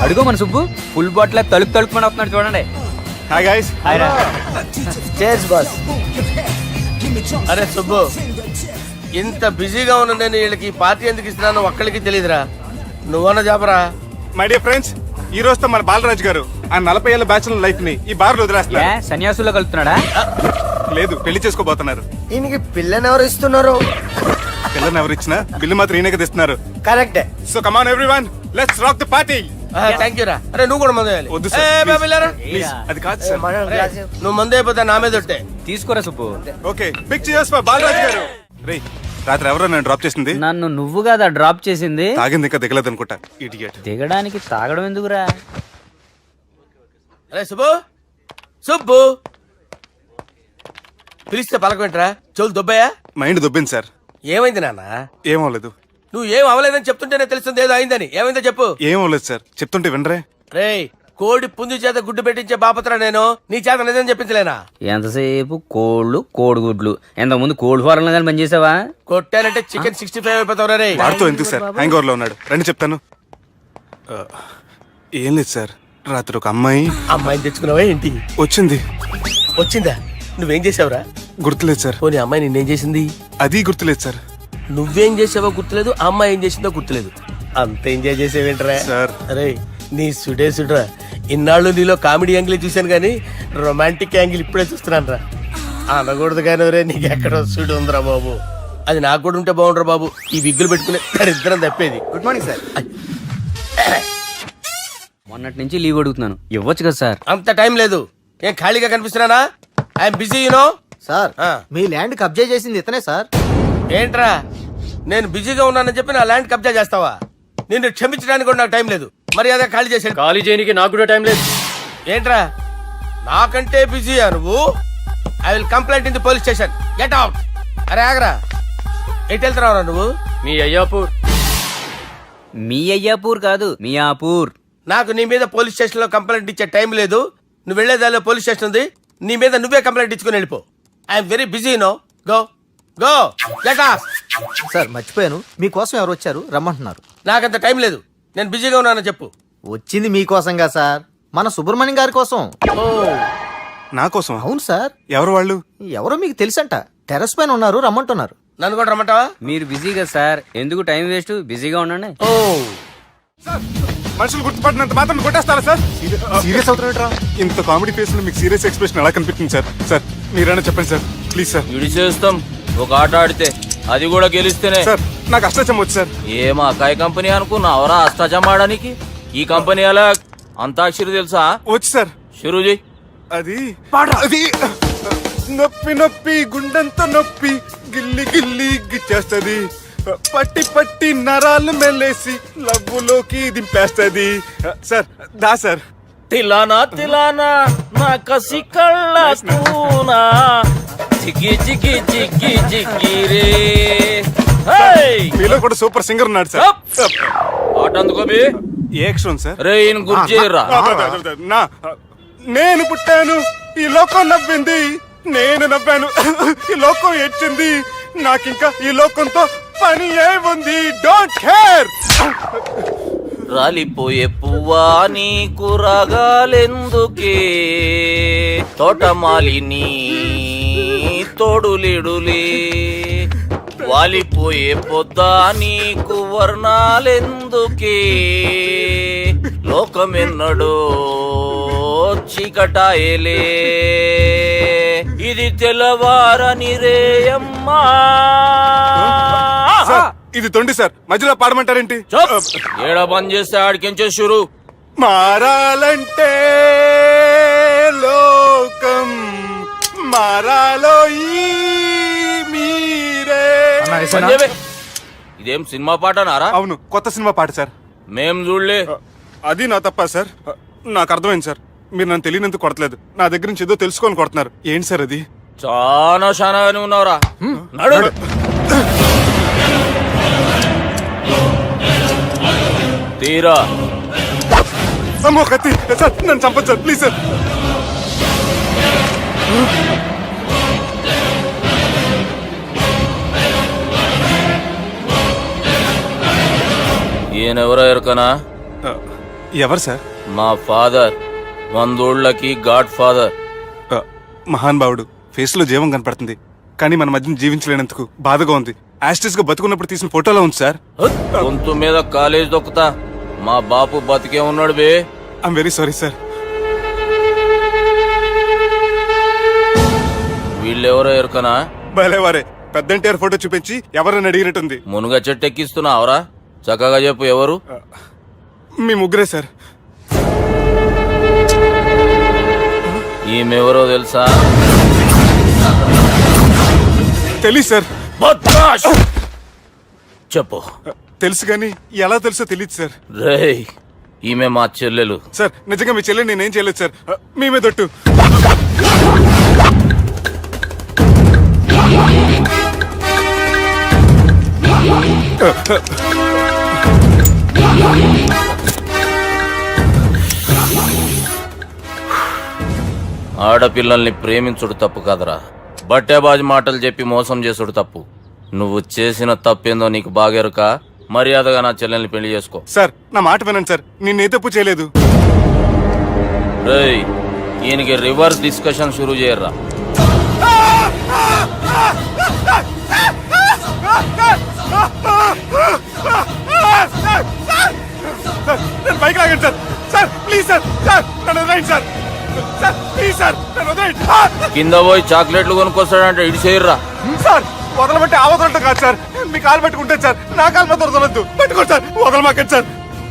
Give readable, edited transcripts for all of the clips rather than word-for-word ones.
అడుగు మన Subbu full bottle తలుపు తలుపుమని వస్తున్నాడు చూడండి. Hi guys. Chairs boss. అరే సుబ్బు, ఇంత బిజీగా ఉన్న నేను వీళ్ళకి పార్టీ ఎందుకు ఇస్తున్నాను ఒక్కడికి తెలియదురా. నువ్వన్న జాబరా. మై డియర్ ఫ్రెండ్స్, ఈ రోజుతో మన బాలరాజు గారు ఆ 40 ఏళ్ల బ్యాచులర్ లైఫ్ ని ఈ బార్ లో వదిలేస్తున్నారు. సన్యాసుల్లో కలుపుతున్నాడా? లేదు, పెళ్లి చేసుకోబోతున్నారు. ఈయనకి పిల్లని ఎవరు ఇస్తున్నారు? పిల్లని ఎవరు ఇచ్చినా బిల్లు మాత్రం ఈయనకే తెస్తున్నారు. కరెక్టే. So come on everyone, let's rock the party. Thank you రా. అరే నువ్వు కూడా మందు వేయాలి. వద్దు ఏ, బాబు వెళ్ళారా? ప్లీజ్, అది కాదు సార్. నువ్వు మందు అయిపోతే నా మీద ఒట్టే. తీసుకోరా Subbu. Okay, big cheers for Balaraju garu. రేయ్, రాత్రి ఎవరో నన్ను డ్రాప్ చేసింది? నన్ను నువ్వు కదా డ్రాప్ చేసింది. తాగింది ఇంకా దిగలేదు అనుకుంటా. ఇడియట్. దిగడానికి తాగడం ఎందుకురా? అరే సుబ్బు, సుబ్బు పిలిస్తే పలకమేంట్రా? చెవులు దొబ్బాయా? Mind దొబ్బింది sir. ఏమైంది నాన్న? ఏమవలేదు. నువ్వు ఏం అవ్వలేదని చెప్తుంటేనే తెలుస్తుంది ఏదో అయిందని. ఏమైందో చెప్పు. ఏమవలేదు సార్, చెప్తుంటే వినరే. రేయ్, కోడి పుంజు చేత గుడ్డు పెట్టించే బాపత్రా నేను. నీ చేత నిజం చెప్పించలేనా? ఎంతసేపు కోళ్ళు కోడిగుడ్లు. ఎంతకుముందు కోడి ఫారంలో కానీ పనిచేసావా? కొట్టానంటే చికెన్ 65 అయిపోతావు రే. వాడుతూ ఎందుకు సార్, హ్యాంగ్ ఓవర్ లో ఉన్నాడు. రండి చెప్తాను. ఏం లేదు సార్, రాత్రి ఒక అమ్మాయిని తెచ్చుకున్నావా ఏంటి? వచ్చింది. వచ్చిందా? నువ్వేం చేసావురా? గుర్తులేదు సార్. పోనీ అమ్మాయి నిన్నేం చేసింది? అది గుర్తులేదు సార్. నువ్వేం చేసావో గుర్తులేదు, ఆ అమ్మాయి ఏం చేసిందో గుర్తులేదు. అంత ఎంజాయ్ చేసేవేంట్రా సార్? అరే నీ సుడే సుడ్రా. ఇన్నాళ్ళు నీలో కామెడీ యాంగిల్ చూశాను కానీ రొమాంటిక్ యాంగిల్ ఇప్పుడే చూస్తున్నాను రా. అనకూడదు కానీ రే, నీకు ఎక్కడో సుడు ఉందిరా బాబు. అది నాకు కూడా ఉంటే బాగుండ్రా బాబు. ఈ విగ్గులు పెట్టుకునే ఇద్దరం తప్పేది. Good morning sir. మొన్నటి నుంచి లీవ్ అడుగుతున్నాను, ఇవ్వచ్చు కదా సార్? అంత టైం లేదు. ఏం ఖాళీగా కనిపిస్తున్నానా? I'm busy you know. సార్, మీ ల్యాండ్ కబ్జా చేసింది ఇతనే సార్. ఏంట్రా, నేను బిజీగా ఉన్నానని చెప్పి నా ల్యాండ్ కబ్జా చేస్తావా? నిన్ను క్షమించడానికి కూడా నాకు టైం లేదు. మరి అదే ఖాళీ చేసాడు. ఖాళీ చేయడానికి నాకు కూడా టైం లేదు. ఏంట్రా, నాకంటే బిజీయా నువ్వు? I will complaint in the police station. Get out. అరే ఆగరా, ఎటు వెళ్తున్నావురా నువ్వు? మీ అయ్యాపూర్. మీ అయ్యాపూర్ కాదు, మియాపూర్. నాకు నీ మీద పోలీస్ స్టేషన్ లో కంప్లైంట్ ఇచ్చే టైం లేదు. నువ్వు వెళ్లేదాలో పోలీస్ స్టేషన్ ఉంది. నీ మీద నువ్వే కంప్లైంట్ ఇచ్చుకుని వెళ్ళిపో. I'm very busy no. Go go get off. Sir మర్చిపోయాను, మీకోసం ఎవరు వచ్చారు రమ్మంటున్నారు. నాకంత టైం లేదు, నేను బిజీగా ఉన్నానని చెప్పు. వచ్చింది మీకోసంగా సార్, మన సుబ్రహ్మణ్యం గారి కోసం. ఓ, నా కోసం? అవును సార్. ఎవరు వాళ్ళు? ఎవరో మీకు తెలుసంట, టెర్రస్ పైన ఉన్నారు, రమ్మంటున్నారు. నన్ను కూడా రమ్మంటావా? మీరు బిజీ కదా సార్, ఎందుకు టైం వేస్ట్, బిజీగా ఉండండి. ఓ, మనుషులు గుర్తుపట్టినంత మాత్రం కొట్టేస్తారా సార్? సీరియస్ అవుతున్నారా? ఇంత కామెడీ ఫేస్ లో మీకు సీరియస్ ఎక్స్ప్రెషన్ ఎలా కనిపిస్తుంది సార్? సార్ మీరైనా చెప్పండి సార్, ప్లీజ్ సార్. చేస్తాం ఒక ఆట ఆడితే, అది కూడా గెలిస్తేనే. సార్ నాకు అష్టచమ్మ వచ్చు సార్. ఏం అకాయ కంపెనీ అనుకున్నావరా అష్టాచమ్మ ఆడడానికి? ఈ కంపెనీ అలా అంతాక్షరి తెలుసా? వచ్చు సార్. షురూ చేయి. అది అది నొప్పి నొప్పి గుండెంత నొప్పి గిల్లి గిల్లి గిచ్చేస్తది, పట్టి పట్టి నరాలు మెల్లేసి లవ్వులోకి దింపేస్తది. సార్ దా సార్. తిలానా తిలానా నా కసి కళ్ళ కూనా జిగి జిగి జిగి జిగి రే. మీలో కూడా సూపర్ సింగర్ ఉన్నాడు సార్. ఆట అందుకోబి. ఏ అక్షరం సార్? రే ఈయన గుర్తు చేయరా. నా నేను పుట్టాను, ఈ లోకం నవ్వింది, నేను నవ్వాను, ఈ లోకం ఏడ్చింది, నాకింకా ఈ లోకంతో పని ఏముంది? Don't care. రాలిపోయే పువ్వా నీకు రాగాలెందుకే, తోటమాలిని తోడులిడులే, వాలిపోయే పొద్దా నీకు వర్ణాలెందుకే, లోకమెన్నడో చీకటాయలే, ఇది తెల్లవారని రేయమ్మా. ఇది తొండి సార్, మధ్యలో పాడమంటారేంటి? ఏడా బంద్ చేస్తే ఆడికించే షురు. మారాలంటే లోకం మారాలో ఈ మీరే. ఇదేం సినిమా పాట నారా? అవును, కొత్త సినిమా పాట సార్. మేం చూడలే. అది నా తప్ప సార్. నాకు అర్థమైంది సార్, మీరు నన్ను తెలియనందుకు కొడతలేదు, నా దగ్గర నుంచి ఏదో తెలుసుకొని కొడుతున్నారు. ఏంటి సార్ అది? చాలా శానాగానే ఉన్నావురా. నడు. తీరా. అమ్మో కత్తి సార్, నన్ను చంపదు సార్, ప్లీజ్ సార్. ఈయనెవరో ఎరకనా? ఎవరు సార్? మా ఫాదర్, 100 గాడ్ ఫాదర్. మహాన్ భావుడు. ఫేస్ లో జీవం కనపడుతుంది, కానీ మన మధ్యన జీవించలేనందుకు బాధగా ఉంది. యాస్టిస్ గా బతుకున్నప్పుడు తీసిన ఫోటోలో ఉంది సార్. గొంతు మీద కాలేజ్ దొక్కుతా. మా బాపు బతికే ఉన్నాడు బే. I'm very sorry sir. వీళ్ళెవరో ఎరుకనా? భలేవారే, పెద్ద ఎన్టీఆర్ ఫోటో చూపించి ఎవరని అడిగినట్టుంది. మునుగ చెట్టు ఎక్కిస్తున్నావురా? చక్కగా చెప్పు ఎవరు? మీ ముగ్గురే సార్. ఈమెవరో తెలుసా? తెలీదు సార్. బద్మాష్! చెప్పు. తెలుసు కానీ ఎలా తెలుసో తెలియదు సార్. రేయ్, ఈమె మా చెల్లెలు. సార్ నిజంగా మీ చెల్లెని నేనేం చేయలేదు సార్. మీ మీద ఒట్టు. ఆడపిల్లల్ని ప్రేమించుడు తప్పు కాదురా, బట్టేబాజు మాటలు చెప్పి మోసం చేసుడు తప్పు. నువ్వు చేసిన తప్పేందో నీకు బాగెరుక. మర్యాదగా నా చెల్లెల్ని పెళ్లి చేసుకో. సార్ నా మాట వినండి సార్, నేనే తప్పు చేయలేదు. రేయ్, ఈయనకి రివర్స్ డిస్కషన్ షురూ చేయర్రా. నేను బైక్ లాగండి sir. Sir please sir. Sir నన్ను వదిలేయండి సార్. సార్ ప్లీజ్ సార్ నన్ను వదిలేయండి. కింద పోయి చాక్లెట్లు కొనుక్కొస్తాడంటే ఇటు చేయర్రా. సార్ వదలబట్టి ఆ వదలటం కాదు సార్. మీ కాలు పట్టుకుంటే సార్, నా కాలు మాత్రం వదలొద్దు. పట్టుకోండి సార్, వదలమాకండి సార్.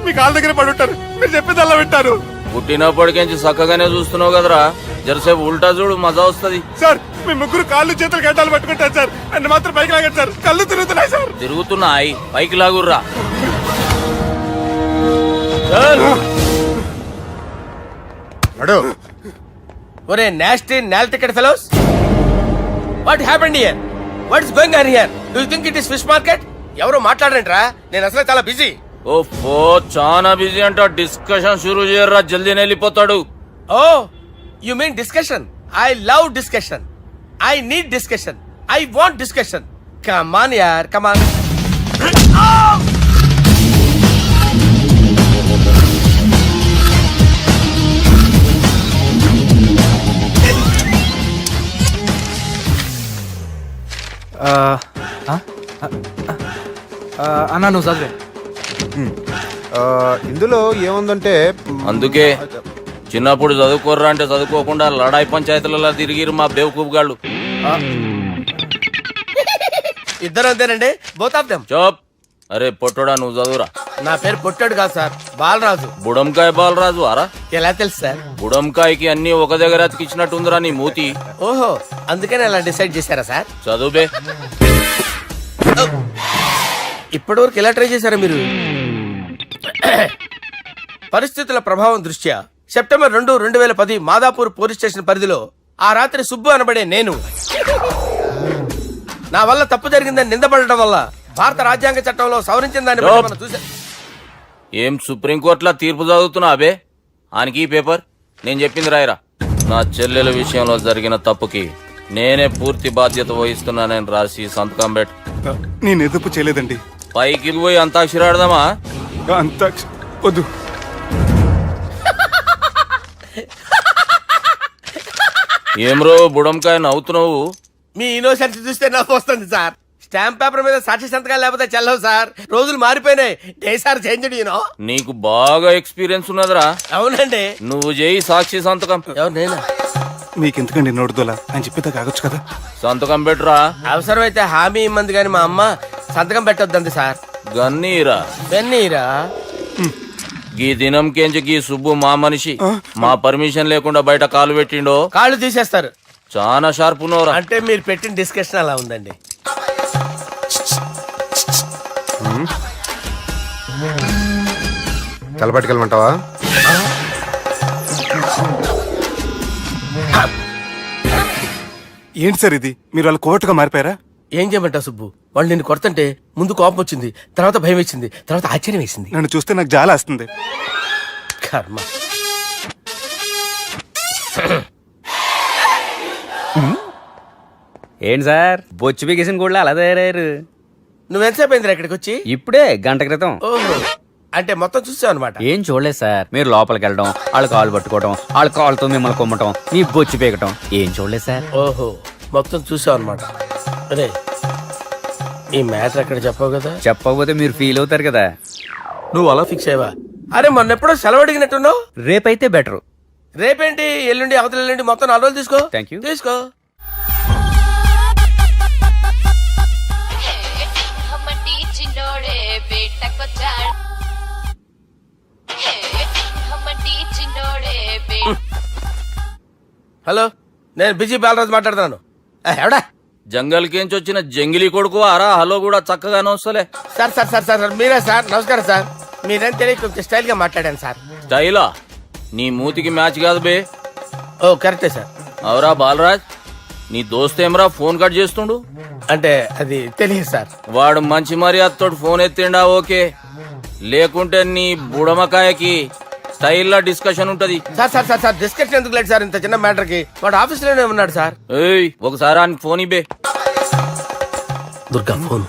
మీ కాలు దగ్గర పడి ఉంటారు, మీరు చెప్పేది అలా వింటారు. పుట్టినప్పటికేంచి చక్కగానే చూస్తున్నావు కదరా, జరసేపు ఉల్టా చూడు, మజా వస్తుంది. సార్ మీ ముగ్గురు కాళ్ళు చేతులు గడ్డాలు పట్టుకుంటారు సార్, నన్ను మాత్రం బైక్ లాగండి సార్. కళ్ళు తిరుగుతున్నాయి సార్. తిరుగుతున్నాయి, పైకి లాగుర్రా. ఒరే నాస్టీ నాల్ ticket fellows, what happened here? What is going on here? Do you think it is fish market? ఎవరు మాట్లాడండిరా, నేను అసలే చాలా బిజీ. ఓఫో, చాలా బిజీ అంట. డిస్కషన్ షురూ చేయర్రా, జల్దీ వెళ్ళిపోతాడు. Oh you mean discussion? I love discussion. I need discussion. I want discussion. Come on యార్, కమ్ ఆన్. అన్నా నువ్వు చదివే. ఇందులో ఏముందంటే అందుకే చిన్నప్పుడు చదువుకోర్రా అంటే చదువుకోకుండా లడాయి పంచాయతీలలో తిరిగిరు మా బేవకూపు గాళ్ళు. ఇద్దరు అంతేనండి, బోత్ ఆఫ్ దెమ్. చోప్. అరే పొట్టోడా, నువ్వు చదువురా. నా పేరు పొట్టాడు కాదు సార్, బాలరాజు. బుడంకాయ బాలరాజు అరా? ఎలా తెలుసు సార్? బుడంకాయకి అన్ని ఒక దగ్గర అతికిచ్చినట్టుందిరా నీ మూతి. ఓహో, అందుకని అలా డిసైడ్ చేశారా సార్? చదువుబే. ఇప్పటి వరకు ఎలా ట్రై చేశారా మీరు? పరిస్థితుల ప్రభావం దృష్ట్యా సెప్టెంబర్ 2, 2010 మాదాపూర్ పోలీస్ స్టేషన్ పరిధిలో ఆ రాత్రి సుబ్బు అనబడే నేను నా వల్ల తప్పు జరిగిందని నిందపడటం వల్ల భారత రాజ్యాంగ చట్టంలో సవరించిన దాన్ని బట్టి మనం చూసా. ఏం సుప్రీంకోర్టులో తీర్పు చదువుతున్నా అబే? ఆనికి ఈ పేపర్ నేను చెప్పింది రాయరా. నా చెల్లెల విషయంలో జరిగిన తప్పుకి నేనే పూర్తి బాధ్యత వహిస్తున్నానని రాసి సంతకం పెట్టు. నేను ఎదుపు చేయలేదండి. పైకి పోయి అంతాక్షరి ఆడదామా? అంత వద్దు. ఏమ్రో బుడంకాయ నవ్వుతున్నావు? మీ ఇన్నోసెన్స్ చూస్తే నవ్వు వస్తుంది సార్. స్టాంప్ పేపర్ మీద సాక్షి సంతకాలు లేకపోతే చెల్లవు సార్. రోజులు మారిపోయినాయి. Day sir change you know. నీకు బాగా ఎక్స్పీరియన్స్ ఉన్నదిరా. అవునండి. నువ్వు చేయి సాక్షి సంతకం. ఎవరు నేనా? మీకెందుకండి నోడుదోలా అని చెప్పేదా కాగొచ్చు కదా. సంతకం పెట్టురా. అవసరమైతే హామీ ఇమ్మంది కానీ మా అమ్మ సంతకం పెట్టొద్దండి సార్. గన్నీరా వెన్నీరా. గీ దినంకేంచి గీ సుబ్బు మా మనిషి. మా పర్మిషన్ లేకుండా బయట కాలు పెట్టిండో కాళ్ళు తీసేస్తారు. చాలా షార్ప్ ఉన్నవరా. అంటే మీరు పెట్టిన డిస్కషన్ అలా ఉందండి. తలపట్టుకెళ్ళమంటావా? ఏంటి సార్ ఇది, మీరు వాళ్ళ కోర్టుగా మారిపోయారా? ఏం చేయమంటావు సుబ్బు? వాళ్ళు నిన్ను కొడుతుంటే ముందు కోపం వచ్చింది, తర్వాత భయం వేసింది, తర్వాత ఆశ్చర్యం వేసింది. నన్ను చూస్తే నాకు జాల వస్తుంది. కర్మ. ఏంటి సార్ బొచ్చు బిగేసిన కూడా అలా తయారయ్యారు? నువ్వెంతసేపు అయిందిరా ఇక్కడికి వచ్చి? ఇప్పుడే గంట క్రితం. ఓహో, అంటే మొత్తం చూసావు అనమాట. ఏం చూడలేదు సార్. మీరు లోపలికి వెళ్ళడం, వాళ్ళ కాళ్ళు పట్టుకోవడం, వాళ్ళ కాళ్ళతో మిమ్మల్ని కొమ్మటం, మీ బొచ్చి పీకటం ఏం చూడలేదు సార్. ఓహో, మొత్తం చూసావు అనమాట. అరే, ఈ మ్యాటర్ అక్కడ చెప్పావు కదా. చెప్పకపోతే మీరు ఫీల్ అవుతారు కదా. నువ్వు అలా ఫిక్స్ అయ్యవా? అరే, మొన్న ఎప్పుడో సెలవు అడిగినట్టున్నావు. రేపైతే బెటర్. రేపేంటి, ఎల్లుండి, అవతల ఎల్లుండి, మొత్తం 4 రోజులు తీసుకో. Thank you. తీసుకో. హలో, నేను బిజీ బాలరాజు మాట్లాడుతున్నాను. ఎవడా? జంగల్ కేంచి వచ్చిన జంగిలీ కొడుకు అరా హలో కూడా చక్కగానే వస్తలే. సార్ సార్ సార్ సార్ మీరే సార్. నమస్కారం సార్. మీరేం తెలియక కొంచెం స్టైల్ గా మాట్లాడాను సార్. స్టైలా? నీ మూతికి మ్యాచ్ కాదు బే. ఓ కరెక్టే సార్. అవరా బాలరాజ్, నీ దోస్త్ ఏమరా ఫోన్ కట్ చేస్తుండు? అంటే అది తెలియదు సార్. వాడు మంచి మర్యాదతో ఫోన్ ఎత్తిండా ఓకే, లేకుంటే నీ బుడమకాయకి స్టైల్లో డిస్కషన్ ఉంటది. Sir sir sir sir discussion ఎందుకు లేదు సార్, ఇంత చిన్న మ్యాటర్ కి. వాడు ఆఫీస్ లోనే ఉన్నాడు సార్. ఏయ్, ఒకసారి ఆయన ఫోన్ ఇబ్బే. దుర్గా ఫోన్.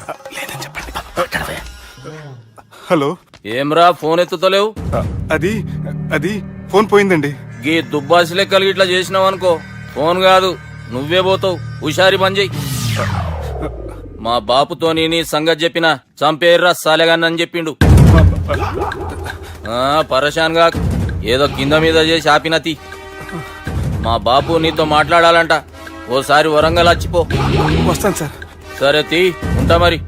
హలో. ఏమ్రా ఫోన్ ఎత్తుతలేవు? అది అది ఫోన్ పోయిందండి. గీ దుబ్బాసి లెక్కలు ఇట్లా చేసినావు అనుకో, ఫోన్ కాదు నువ్వే పోతావు. హుషారి పని చెయ్యి. మా బాపుతో నీ సంగతి చెప్పిన చంపేర్రా సాలెగాన్ని చెప్పిండు. పరేషాన్ గా ఏదో కింద మీద చేసి ఆపినతి. మా బాపు నీతో మాట్లాడాలంట. ఓసారి వరంగల్ వచ్చిపో. వస్తాను సార్. సరే తీ, ఉంటా మరి.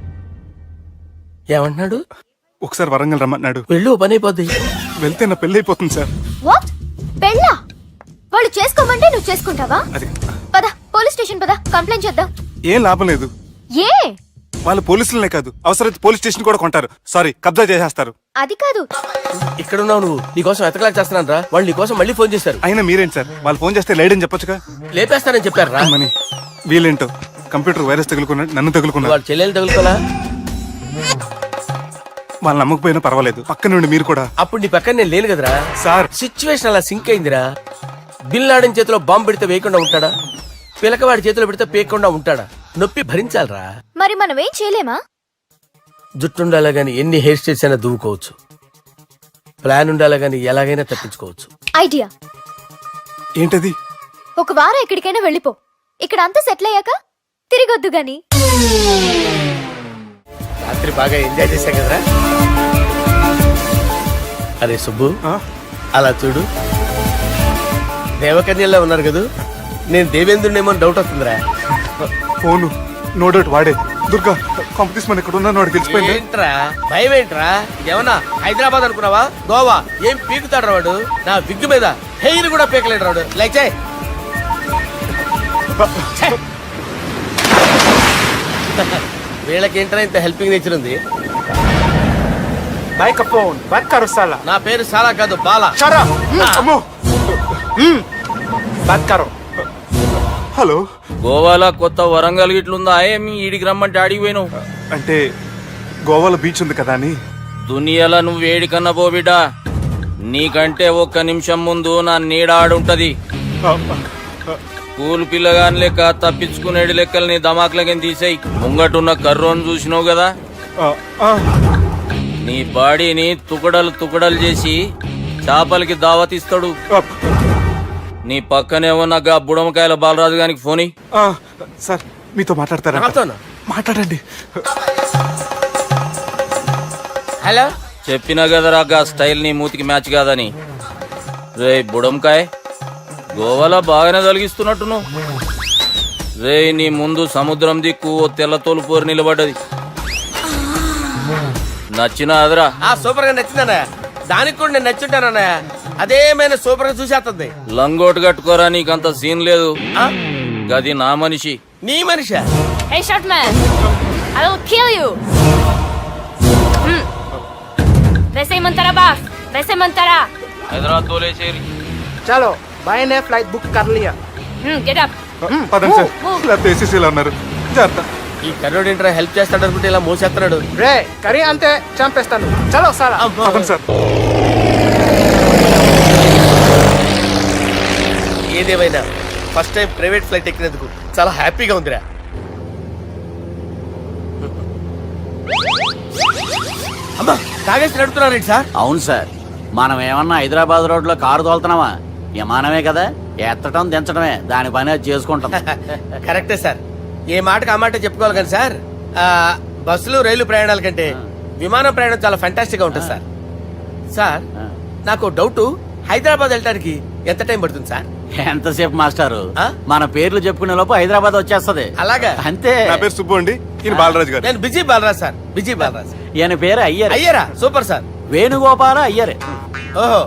ఏమంటున్నాడు? ఒకసారి వరంగల్ రమ్మన్నాడు. వెళ్ళు, పని అయిపోద్ది. వెళ్తే నా పెళ్లి అయిపోతుంది సార్. వాట్? పెళ్ళా? వాళ్ళు చేసుకోమంటే నువ్వు చేసుకుంటావా? అది పద, పోలీస్ స్టేషన్ పద, కంప్లైంట్ చేద్దాం. ఏం లాభం లేదు. ఏ? వాళ్ళు పోలీసులనే కాదు, అవసరమైతే పోలీస్ స్టేషన్ కూడా కొంటారు. సారీ, కబ్జా చేసేస్తారు. అది కాదు. ఇక్కడ ఉన్నావు నువ్వు, నీకోసం ఎతకలేక చేస్తున్నాను రా. వాళ్ళు నీకోసం మళ్ళీ ఫోన్ చేశారు. అయినా మీరేంటి సార్, వాళ్ళు ఫోన్ చేస్తే లేడని చెప్పొచ్చుగా. లేపేస్తానని చెప్పారు రా. మని వీళ్ళేంటో కంప్యూటర్ వైరస్ తగులుకున్నాడు, నన్ను తగులుకున్నాడు. వాళ్ళ చెల్లెలు తగులుకోలా? వాళ్ళు నమ్మకపోయినా పర్వాలేదు, పక్క నుండి మీరు కూడా. అప్పుడు నీ పక్కన నేను లేను కదరా సార్. సిచ్యువేషన్ అలా సింక్ అయిందిరా. బిల్ లాడెన్ చేతిలో బాంబు పెడితే వేయకుండా ఉంటాడా? పిలకవాడి చేతిలో పెడితే పేయకుండా ఉంటాడా? నొప్పి భరించాలరా. మరి మనం ఏం చేయలేమా? జుట్టు ఉండాలా గాని ఎన్ని హెయిర్ స్టైల్స్ అయినా దువ్వుకోవచ్చు. ప్లాన్ ఉండాలా గాని ఎలాగైనా తప్పించుకోవచ్చు. ఐడియా ఏంటది? ఒక వారం ఎక్కడికైనా వెళ్ళిపో. ఇక్కడ అంతా సెటిల్ అయ్యాక తిరిగొద్దు గాని. రాత్రి బాగా ఎంజాయ్ చేశా కదరా. అరే సుబ్బు, అలా చూడు, దేవకన్యల్లో ఉన్నారు కదా. నేను దేవేంద్రునేమో డౌట్ వస్తుందిరా. ఫోను నో డౌట్ వాడే. దుర్గా కాంపిటీషన్ మన ఇక్కడ ఉన్నాను, వాడు తెలిసిపోయింది. ఏంట్రా భయం ఏంట్రా? ఏమన్నా హైదరాబాద్ అనుకున్నావా? గోవా? ఏం పీకుతాడు వాడు? నా విగ్గు మీద హెయిర్ కూడా పీకలేడు వాడు. లైక్ చేయి. వీళ్ళకేంట్రా ఇంత హెల్పింగ్ నేచర్ ఉంది. నా పేరు సాలా కాదు, బాలా. అమ్మో. హలో. గోవాలో కొత్త వరంగల్ గిట్లుందా? ఏమి ఈడికి రమ్మంటే ఆడికి పోయినావు? అంటే గోవాలో బీచ్ ఉంది కదా అని. దునియాలో నువ్వు వేడికన్నా పో బిడ్డ. నీకంటే ఒక్క నిమిషం ముందు నా నీడ ఆడుంటది. స్కూల్ పిల్లగాని లెక్క తప్పించుకునేడు లెక్కలు నీ దమాకులకి తీసేయి. ముంగటున్న కర్రోని చూసినావు కదా, నీ బాడీని తుకడలు తుకడలు చేసి చేపలకి దావతిస్తాడు. నీ పక్కనే ఉన్న గా బుడమకాయల బాలరాజు గారికి ఫోన్ ఇయ్యి. సార్ మీతో మాట్లాడతారా? నాతోనా? మాట్లాడండి. హలో. చెప్పినా కదరా గా స్టైల్ నీ మూతికి మ్యాచ్ కాదని. రే బుడంకాయ్, గోవాలో బాగానే తొలగిస్తున్నట్టు నువ్వు. రే నీ ముందు సముద్రం దిక్కు ఓ తెల్ల తోలుపోరు నిలబడ్డది. నచ్చిన అదరా? సూపర్ గా నచ్చిందన్నయ్య. దానికి కూడా నేను నచ్చుంటానన్నయ్య. అదేమైనా సూపర్ గా చూసేస్తుంది. లంగోటు కట్టుకోరా, నీకంత సీన్ లేదు. గది నా మనిషి. నీ Manisha? Hey short man, I will kill you. वैसे ही मंतरा बास, वैसे मंतरा. హైదరాబాద్ తోలేసేరి. चलो भाई ने फ्लाइट बुक कर लिया. Get up. పదండి సార్, లేకపోతే ఏసీసీలో ఉన్నారు. జాగ్రత్త. ఈ కర్రోడు ఏంట్రా హెల్ప్ చేస్తాడు అనుకుంటే ఇలా మోసేస్తున్నాడు. రే కరీ అంతే చంపేస్తాను. చలో సాలా. పదండి సార్. ఏదేమైనా ఫస్ట్ టైం ప్రైవేట్ ఫ్లైట్ ఎక్కినందుకు చాలా హ్యాపీగా ఉందిరా. అమ్మా తాగేసి నడుపుతున్నారేంటి సార్? అవును సార్, మనం ఏమన్నా హైదరాబాద్ రోడ్ లో కారు తోలుతున్నామా? విమానమే కదా, ఎత్తడం దించడమే దాని పని అది చేసుకుంటాం. కరెక్టే సార్, ఏ మాటకు ఆ మాట చెప్పుకోవాలి కానీ సార్, బస్సులు రైలు ప్రయాణాల కంటే విమానం ప్రయాణం చాలా ఫెంటాస్టిక్ గా ఉంటుంది సార్. సార్ నాకు డౌట్, హైదరాబాద్ వెళ్ళడానికి ఎంత టైం పడుతుంది సార్? ఎంతసేపు మాస్టారు, ఆ? మన పేర్లు చెప్పుకునే లోపు హైదరాబాద్ వచ్చేస్తది. అలాగా? అంతే. నా పేరు సుబ్బు అండి, ఈయన బాలరాజు గారు. నేను busy Balaraj sir, busy Balaraj. ఈయన పేరు అయ్యర్. అయ్యారా? Super sir. వేణుగోపాల అయ్యర్. ఓహో,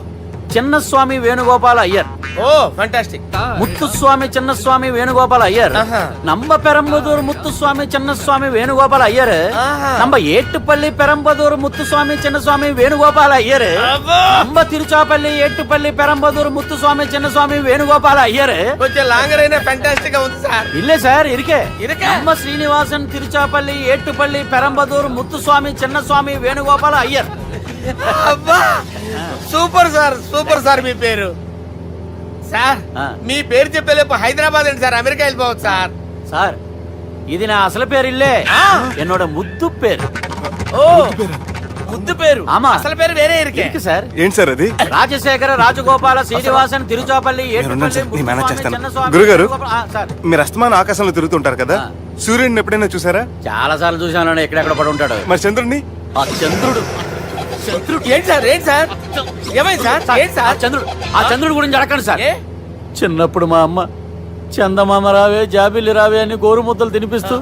చిన్నస్వామి వేణుగోపాల అయ్యర్. Oh fantastic. ముత్తుస్వామి చిన్నస్వామి వేణుగోపాల అయ్యర్. ఆహా. నంబ పెరంబదూరు ముత్తుస్వామి చిన్నస్వామి వేణుగోపాల అయ్యర్. ఆహా. నంబ ఏట్టుపల్లి పెరంబదూరు ముత్తుస్వామి చిన్నస్వామి వేణుగోపాల అయ్యర్. అబ్బో! నంబ తిరుచాపల్లి ఏట్టుపల్లి పెరంబదూరు ముత్తుస్వామి చిన్నస్వామి వేణుగోపాల అయ్యర్. కొంచెం లాంగర్ అయినా ఫంటాస్టిక్ గా ఉంది సార్. ఇల్లే సార్, ఇరికే. ఇరికే? నంబ శ్రీనివాసన్ తిరుచాపల్లి ఏట్టుపల్లి పెరంబదూరు ముత్తుస్వామి చిన్నస్వామి వేణుగోపాల అయ్యర్. అబ్బా సూపర్ సార్, సూపర్ సార్. మీ పేరు సార్, ఆ. మీ పేరు చెప్పేలేపు హైదరాబాద్ అండి సార్, అమెరికా వెళ్ళిపోవచ్చు సార్. సార్, ఇది నా అసలు పేరు ఇల్లే, ఆ. என்னோட ముద్దు పేరు. ఓ ముద్దు పేరు. ఆమా. అసలు పేరు వేరే ఇరికే. ఇరికి సార్. ఏంటి సార్ అది? రాజశేఖర రాజగోపాల శ్రీనివాసన్ తిరుచాపల్లి ఉన్నాను సార్, నేను మేనేజ్ చేస్తాను. చిన్నస్వామి గురుగారు, వేణుగోపాల- ఆ, సార్ మీరు అస్తమాన ఆకాశంలో తిరుగుతుంటారు కదా, ఆ. సూర్యుడిని ఎప్పుడైనా చూసారా? చాలా సార్లు చూసాను, ఎక్కడెక్కడ పడి ఉంటాడు. మరి చంద్రుడిని? ఆ చంద్రుడు. ఏంటి సార్, ఏంటి సార్, ఏమైంది సార్, ఏంటి ఆ సార్? చంద్రుడు, ఆ చంద్రుడు గురించి అడగండి సార్. ఏ? చిన్నప్పుడు మా అమ్మ చందమామ రావే జాబిల్లి రావే అని గోరు ముద్దలు తినిపిస్తూ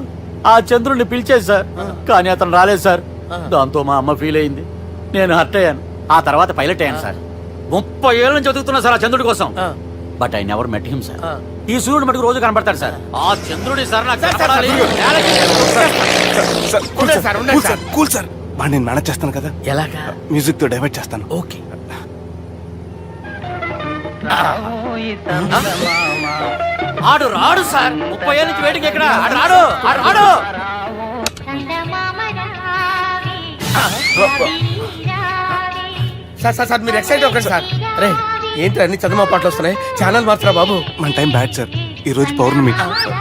ఆ చంద్రుడిని పిలిచేది సార్, కానీ అతను రాలేదు సార్. దాంతో మా అమ్మ ఫీల్ అయింది, నేను హర్ట్ అయ్యాను. ఆ తర్వాత పైలట్ అయ్యాను సార్. 30 ఏళ్ళ నుంచి చదువుతున్నా సార్ ఆ చంద్రుడి కోసం. But I never met him sir. ఈ సూర్యుడు మటుకు రోజు కనబడతాడు సార్. ఆ చంద్రుడి సార్ నాకు కనపడాలి. సార్, కూల్ ఉండండి సార్, సార్, ఉండండి cool sir. Sir, cool sir. వాడిని నేను మేనేజ్ చేస్తాను కదా, ఎలాగా? మ్యూజిక్ తో డైవర్ట్ చేస్తాను. ఓకే. ఆడు రాడు సార్, 30 ఏళ్ళ నుంచి వేటికి ఎక్కడ ఆడు రాడు, ఆడు రాడు. సార్ సార్ సార్, మీరు ఎక్సైట్ అవ్వకండి సార్. రే ఏంటి అన్ని చదువు పాటలు వస్తున్నాయి, ఛానల్ మార్చరా బాబు. మన టైం బ్యాడ్ సార్, ఈ రోజు పౌర్ణమి.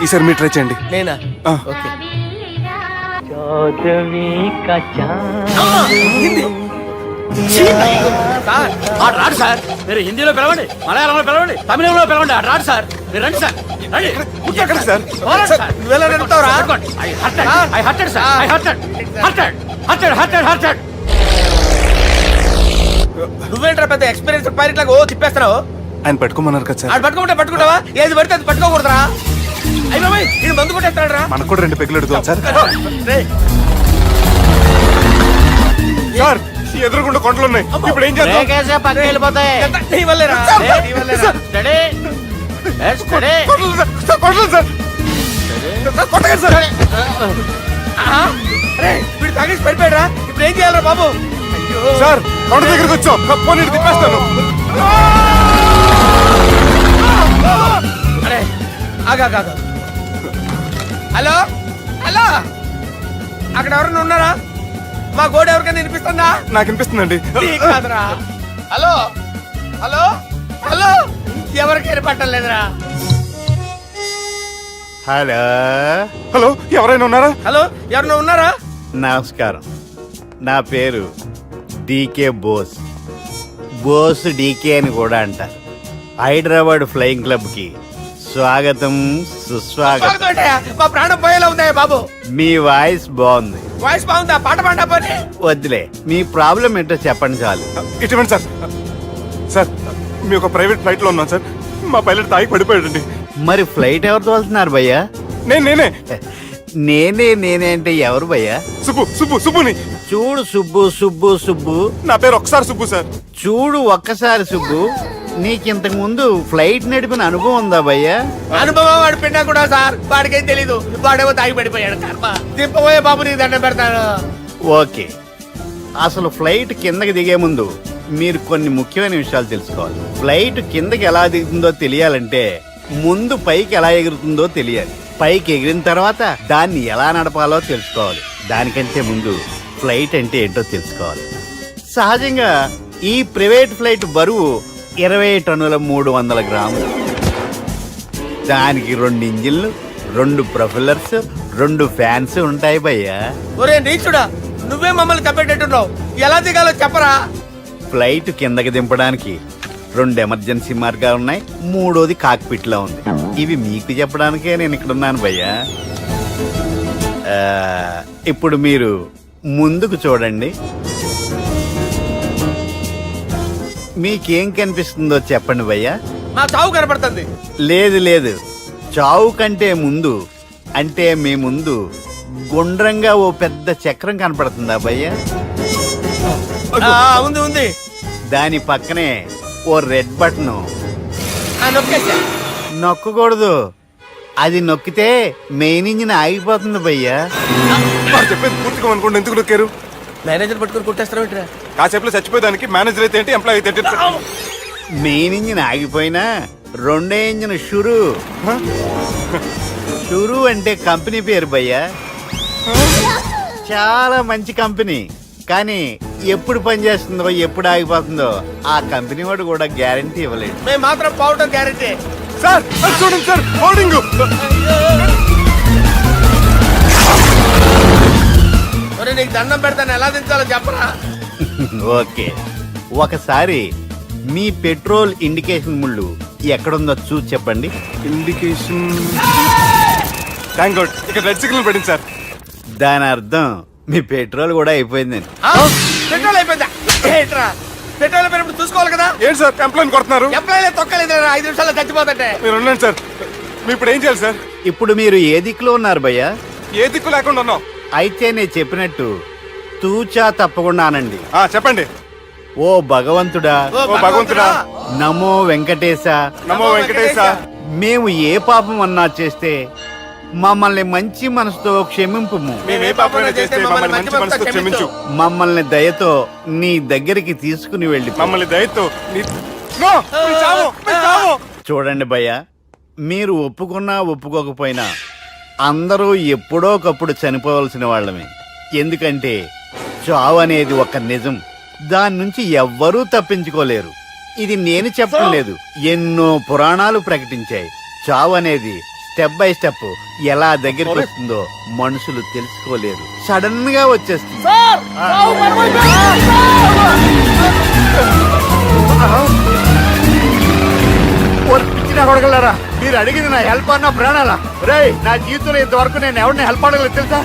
ఈసారి మీరు ట్రై చేయండి. నేనా? ఆ. ఓకే. సార్ ఆడు రాడు సార్, మీరు హిందీలో పిలవండి, మలయాళంలో పిలవండి, తమిళంలో పిలవండి, ఆడు రాడు సార్. మీరు రండి సార్, రండి. ఎక్కడ సార్? పోరాడు సార్. నువ్వెలా నడుపుతావురా? పట్టుకోండి. I hurted, sir. I hurted. నువ్వేంట్రా పెద్ద ఎక్స్పీరియన్స్ పైరెట్ లాగా ఓ తిప్పేస్తున్నావు? ఆయన పెట్టుకోమన్నారు కదా సార్. ఆడు పట్టుకుంటే పట్టుకుంటావా? ఏది పడితే అది పట్టుకోకూడదురా? అయ్యి బాబాయ్, ఇది మందు కొట్టేస్తాడు రా. మనకు కూడా 2 పెగ్గులు అడుగుతాం సార్. సార్, ఈ ఎదురుగుండా కొండలు ఉన్నాయి, ఇప్పుడు ఏం చేద్దాం? బ్రేకేసే పక్కకి వెళ్ళిపోతాయి. నీ వల్లేరా? నీ వల్లేరా? Steady. Let's steady. Kondalu sir, sir, Kondalu sir. Sir, కొట్టకండి సార్. ఆహా. రే, వీడు తాగేసి పడిపోయాడురా, ఇప్పుడు ఏం చేయాలరా బాబు? అయ్యో సార్, కొండ దగ్గరికి వచ్చాం, పోనీ ఇటు తిప్పేస్తాను. అరే ఆగా. హలో హలో, అక్కడ ఎవరైనా ఉన్నారా? మా గోడ ఎవరికైనా వినిపిస్తుందా? నాకు అనిపిస్తుందండి. నీకు కాదురా. హలో హలో హలో, ఎవరికి ఏర్పట్టలేదురా? హలో, హలో, ఎవరైనా ఉన్నారా? హలో, ఎవరైనా ఉన్నారా? నమస్కారం. నా పేరు డీకే బోస్. బోస్ డీకే అని కూడా అంటారు. హైదరాబాద్ ఫ్లయింగ్ క్లబ్ కి స్వాగతం, సుస్వాగతం. స్వాగతం ఏంటయ్యా? మా ప్రాణం పోయేలా ఉందయ్యా బాబు. మీ వాయిస్ బాగుంది. వాయిస్ బాగుందా? పాట పాడా పోనీ. వద్దులే, మీ ప్రాబ్లం ఏంటో చెప్పండి చాలు. ఇటువంటి సార్, సార్, మీ ఒక ప్రైవేట్ ఫ్లైట్ లో ఉన్నాం సార్, మా పైలట్ తాగి పడిపోయాడండి. మరి ఫ్లైట్ ఎవరితో వెళ్తున్నారు భయ్యా? నేనే నేనే అంటే ఎవరు భయ్యా? సుబ్బుని. చూడు సుబ్బు సుబ్బు సుబ్బు, నా పేరు ఒకసారి సుబ్బు సార్. చూడు ఒక్కసారి సుబ్బు, నీకింతకు ముందు ఫ్లైట్ నడిపిన అనుభవం ఉందా భయ్యా? అనుభవం వాడు పిండా కూడా సార్, వాడికేం తెలీదు. వాడేమో తాగి పడిపోయాడు. కర్మ. దింపబోయే బాబు నీకు దండం పెడతాను. ఓకే, అసలు ఫ్లైట్ కిందకి దిగే ముందు మీరు కొన్ని ముఖ్యమైన విషయాలు తెలుసుకోవాలి. ఫ్లైట్ కిందకి ఎలా దిగుతుందో తెలియాలంటే ముందు పైకి ఎలా ఎగురుతుందో తెలియాలి. పైకి ఎగిరిన తర్వాత దాన్ని ఎలా నడపాలో తెలుసుకోవాలి. దానికంటే ముందు ఫ్లైట్ అంటే ఏంటో తెలుసుకోవాలి. సహజంగా ఈ ప్రైవేట్ ఫ్లైట్ బరువు 20 టన్నుల 300 గ్రాములు. దానికి 2 ఇంజిన్లు, 2 ప్రొపెల్లర్స్, 2 ఫ్యాన్స్ ఉంటాయి భయ్యా. ఒరే నీచుడా, నువ్వే మమ్మల్ని తప్పేటట్టున్నావు. ఎలా దిగాలో చెప్పరా? ఫ్లైట్ కిందకి దింపడానికి 2 ఎమర్జెన్సీ మార్గాలు ఉన్నాయి, 3వది కాక్పిట్ లో ఉంది. ఇవి మీకు చెప్పడానికే నేను ఇక్కడ ఉన్నాను భయ్యా. ఇప్పుడు మీరు ముందుకు చూడండి. మీకేం కనిపిస్తుందో చెప్పండి భయ్యా. మా చావు కనపడుతుంది. లేదు, చావు కంటే ముందు అంటే మీ ముందు గుండ్రంగా ఓ పెద్ద చక్రం కనపడుతుందా భయ్యా? ఉంది. దాని పక్కనే ఓ రెడ్ బటన్. నొక్కేసా. నొక్కకూడదు, అది నొక్కితే మెయిన్ ఇంజిన్ ఆగిపోతుంది భయ్యా. వాడు చెప్పేది పూర్తిగా అనుకోండి, ఎందుకు నొక్కారు? మేనేజర్ పట్టుకుని కొట్టేస్తారా ఏంట్రా? కాసేపులో చచ్చిపోయేదానికి మేనేజర్ అయితే ఏంటి, ఎంప్లాయ్ అయితే ఏంటి? మెయిన్ ఇంజిన్ ఆగిపోయినా 2వ ఇంజిన్ షురు అంటే కంపెనీ పేరు భయ్యా. చాలా మంచి కంపెనీ, కానీ ఎప్పుడు పనిచేస్తుందో ఎప్పుడు ఆగిపోతుందో ఆ కంపెనీ వాడు కూడా గ్యారంటీ ఇవ్వలేడు. మేము మాత్రం పోవటం గ్యారెంటీ. సార్ అది చూడండి సార్, హోర్డింగ్. నీకు దండం పెడతాను, ఎలా దించాలో చెప్పరా? ఓకే, ఒకసారి మీ పెట్రోల్ ఇండికేషన్ ముళ్ళు ఎక్కడుందో చూసి చెప్పండి. ఇండికేషన్. థ్యాంక్ గాడ్, ఇక్కడ రెడ్ సిగ్నల్ పడింది సార్. దాని అర్థం మీ పెట్రోల్ కూడా అయిపోయిందండి. పెట్రోల్ అయిపోయిందా? ఏంట్రా పెట్రోల్ అయిపోయినప్పుడు చూసుకోవాలి కదా. ఏంటి సార్ ఎంప్లాయ్ కొడుతున్నారు? ఎంప్లాయీ తొక్కలేదు, 5 నిమిషాల్లో చచ్చిపోతుంటే. మీరు ఉండండి సార్, మీరు ఇప్పుడు ఏం చేయాలి సార్? ఇప్పుడు మీరు ఏ దిక్కులో ఉన్నారు భయ్యా? ఏ దిక్కు లేకుండా ఉన్నాం. అయితే నేను చెప్పినట్టు తూచా తప్పకుండా అనండి. చెప్పండి. ఓ భగవంతుడా, ఓ భగవంతుడా, నమో వెంకటేశ, నమో వెంకటేశ. మేము ఏ పాపం అన్నా చేస్తే మమ్మల్ని మంచి మనసుతో క్షమింపుము. మేమే పాపమైనా చేస్తే మమ్మల్ని మంచి మనసుతో క్షమించు. మమ్మల్ని దయతో నీ దగ్గరికి తీసుకుని వెళ్ళి మమ్మల్ని దయతో నో, మీ చావు, మీ చావు. చూడండి భయ్య, మీరు ఒప్పుకున్నా ఒప్పుకోకపోయినా అందరూ ఎప్పుడో ఒకప్పుడు చనిపోవలసిన వాళ్ళమే. ఎందుకంటే చావు అనేది ఒక నిజం, దాని నుంచి ఎవ్వరూ తప్పించుకోలేరు. ఇది నేను చెప్పడం లేదు, ఎన్నో పురాణాలు ప్రకటించాయి. చావు అనేది స్టెప్ బై స్టెప్ ఎలా దగ్గరికి వస్తుందో మనుషులు తెలుసుకోలేరు, సడన్ గా వచ్చేస్తుంది. కొడగలరా, మీరు అడిగింది నా హెల్ప్ అన్న ప్రాణాలా? రే, నా జీవితంలో ఇంతవరకు నేను ఎవరిని హెల్ప్ అడగలేదు తెలుసా?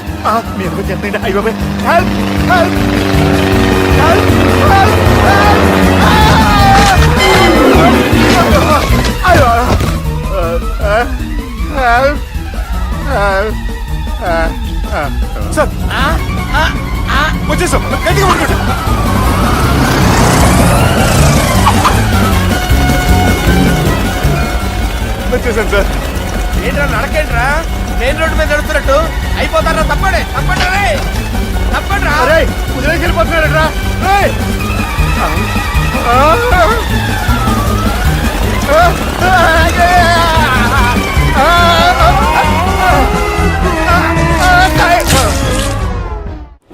మీరు చెప్పండి. అయ్యో హెల్ప్, హెల్ప్, హెల్ప్, సార్ వచ్చేసాం, గట్టిగా పట్టుకోండి. వచ్చేసాను సార్. ఏంట్రా నడకేంట్రా? మెయిన్ రోడ్డు మీద నడుస్తున్నట్టు అయిపోతారా? తప్పండి, తప్పండి రే, తప్పండి రా. వదిలేసి వెళ్ళిపోతున్నారా?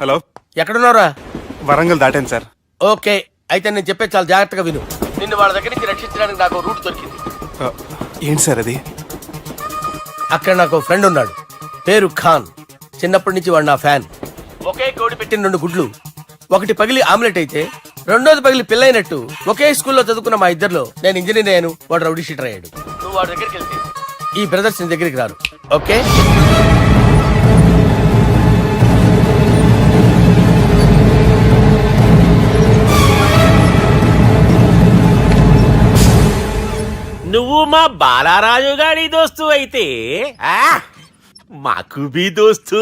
హలో, ఎక్కడున్నారా? వరంగల్ దాటాను సార్. ఓకే, అయితే నేను చెప్పే చాలా జాగ్రత్తగా విను. నిన్ను వాళ్ళ దగ్గర నుంచి రక్షించడానికి నాకు రూట్ దొరికింది. ఏంటి సార్ అది? అక్కడ నాకు ఫ్రెండ్ ఉన్నాడు, పేరు ఖాన్. చిన్నప్పటి నుంచి వాడు నా ఫ్యాన్. ఒకే కోడి పెట్టిన 2 గుడ్లు, ఒకటి పగిలి ఆమ్లెట్ అయితే 2వది పగిలి పిల్లైనట్టు ఒకే స్కూల్లో చదువుకున్న మా ఇద్దరిలో నేను ఇంజనీర్ అయ్యాను, వాడు రౌడీ షీటర్ అయ్యాడు. నువ్వు వాడి దగ్గరికి వెళ్తే ఈ బ్రదర్స్ నీ దగ్గరికి రారు. ఓకే, నువ్వు మా బాలారాజు గారి దోస్తు అయితే మాకు బి దోస్తు.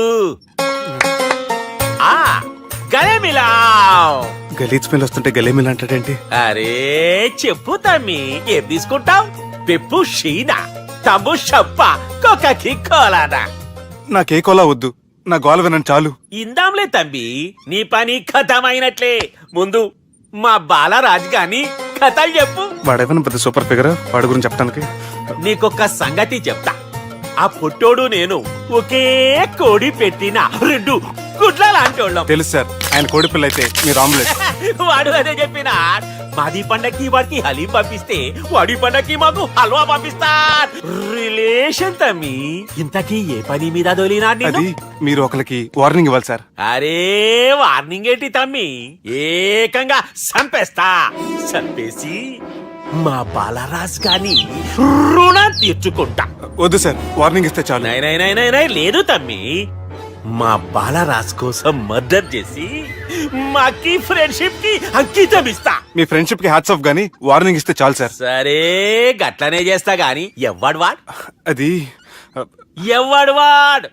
గలే మిలావ్. గలీజ్ స్మెల్ వస్తుంటే గలేమిల్ అంటాడేంటి? అరే చెప్పు తమ్మి, ఏం తీసుకుంటావు? పెప్పు షీనా, తమ్ము షప్ప, కొకకి కోలానా? నాకే కోలా వద్దు, నా గోల వినండి చాలు. ఇందాంలే తంబి, నీ పని ఖతమైనట్లే. ముందు మా బాలరాజు గాని కథలు చెప్పు. వాడేమైనా పెద్ద సూపర్ ఫిగర్, వాడి గురించి చెప్పడానికి. నీకొక్క సంగతి చెప్తా. ఆ పుట్టోడు నేను ఒకే కోడి పెట్టిన 2 గుడ్ల లాంటి వాళ్ళం. తెలుసు సార్, ఆయన కోడి పిల్ల అయితే మీరు ఆమ్లెట్. వాడు అదే చెప్పిన మాది పండక్కి వాడికి హలీం పంపిస్తే వాడి పండక్కి మాకు హల్వా పంపిస్తా రిలేషన్ తమ్మి ఇంతకీ ఏ పని మీద దొలినా అది మీరు ఒకరికి వార్నింగ్ ఇవ్వాలి సార్. అరే వార్నింగ్ ఏంటి తమ్మి ఏకంగా చంపేస్తా చంపేసి మా బాలరాజ్ గాని రుణం తీర్చుకుంటా. వద్దు సార్, వార్నింగ్ ఇస్తే చాలు. నై లేదు తమ్మి మా బాలరాజ్ కోసం మర్డర్ చేసి మాకి ఫ్రెండ్షిప్ కి అంకితం ఇస్తా. మీ ఫ్రెండ్షిప్ కి హ్యాట్స్ ఆఫ్ గానీ వార్నింగ్ ఇస్తే చాలు సార్. సరే గట్లనే చేస్తా గాని ఎవ్వడు వాడ్ అది ఎవ్వడు వాడ్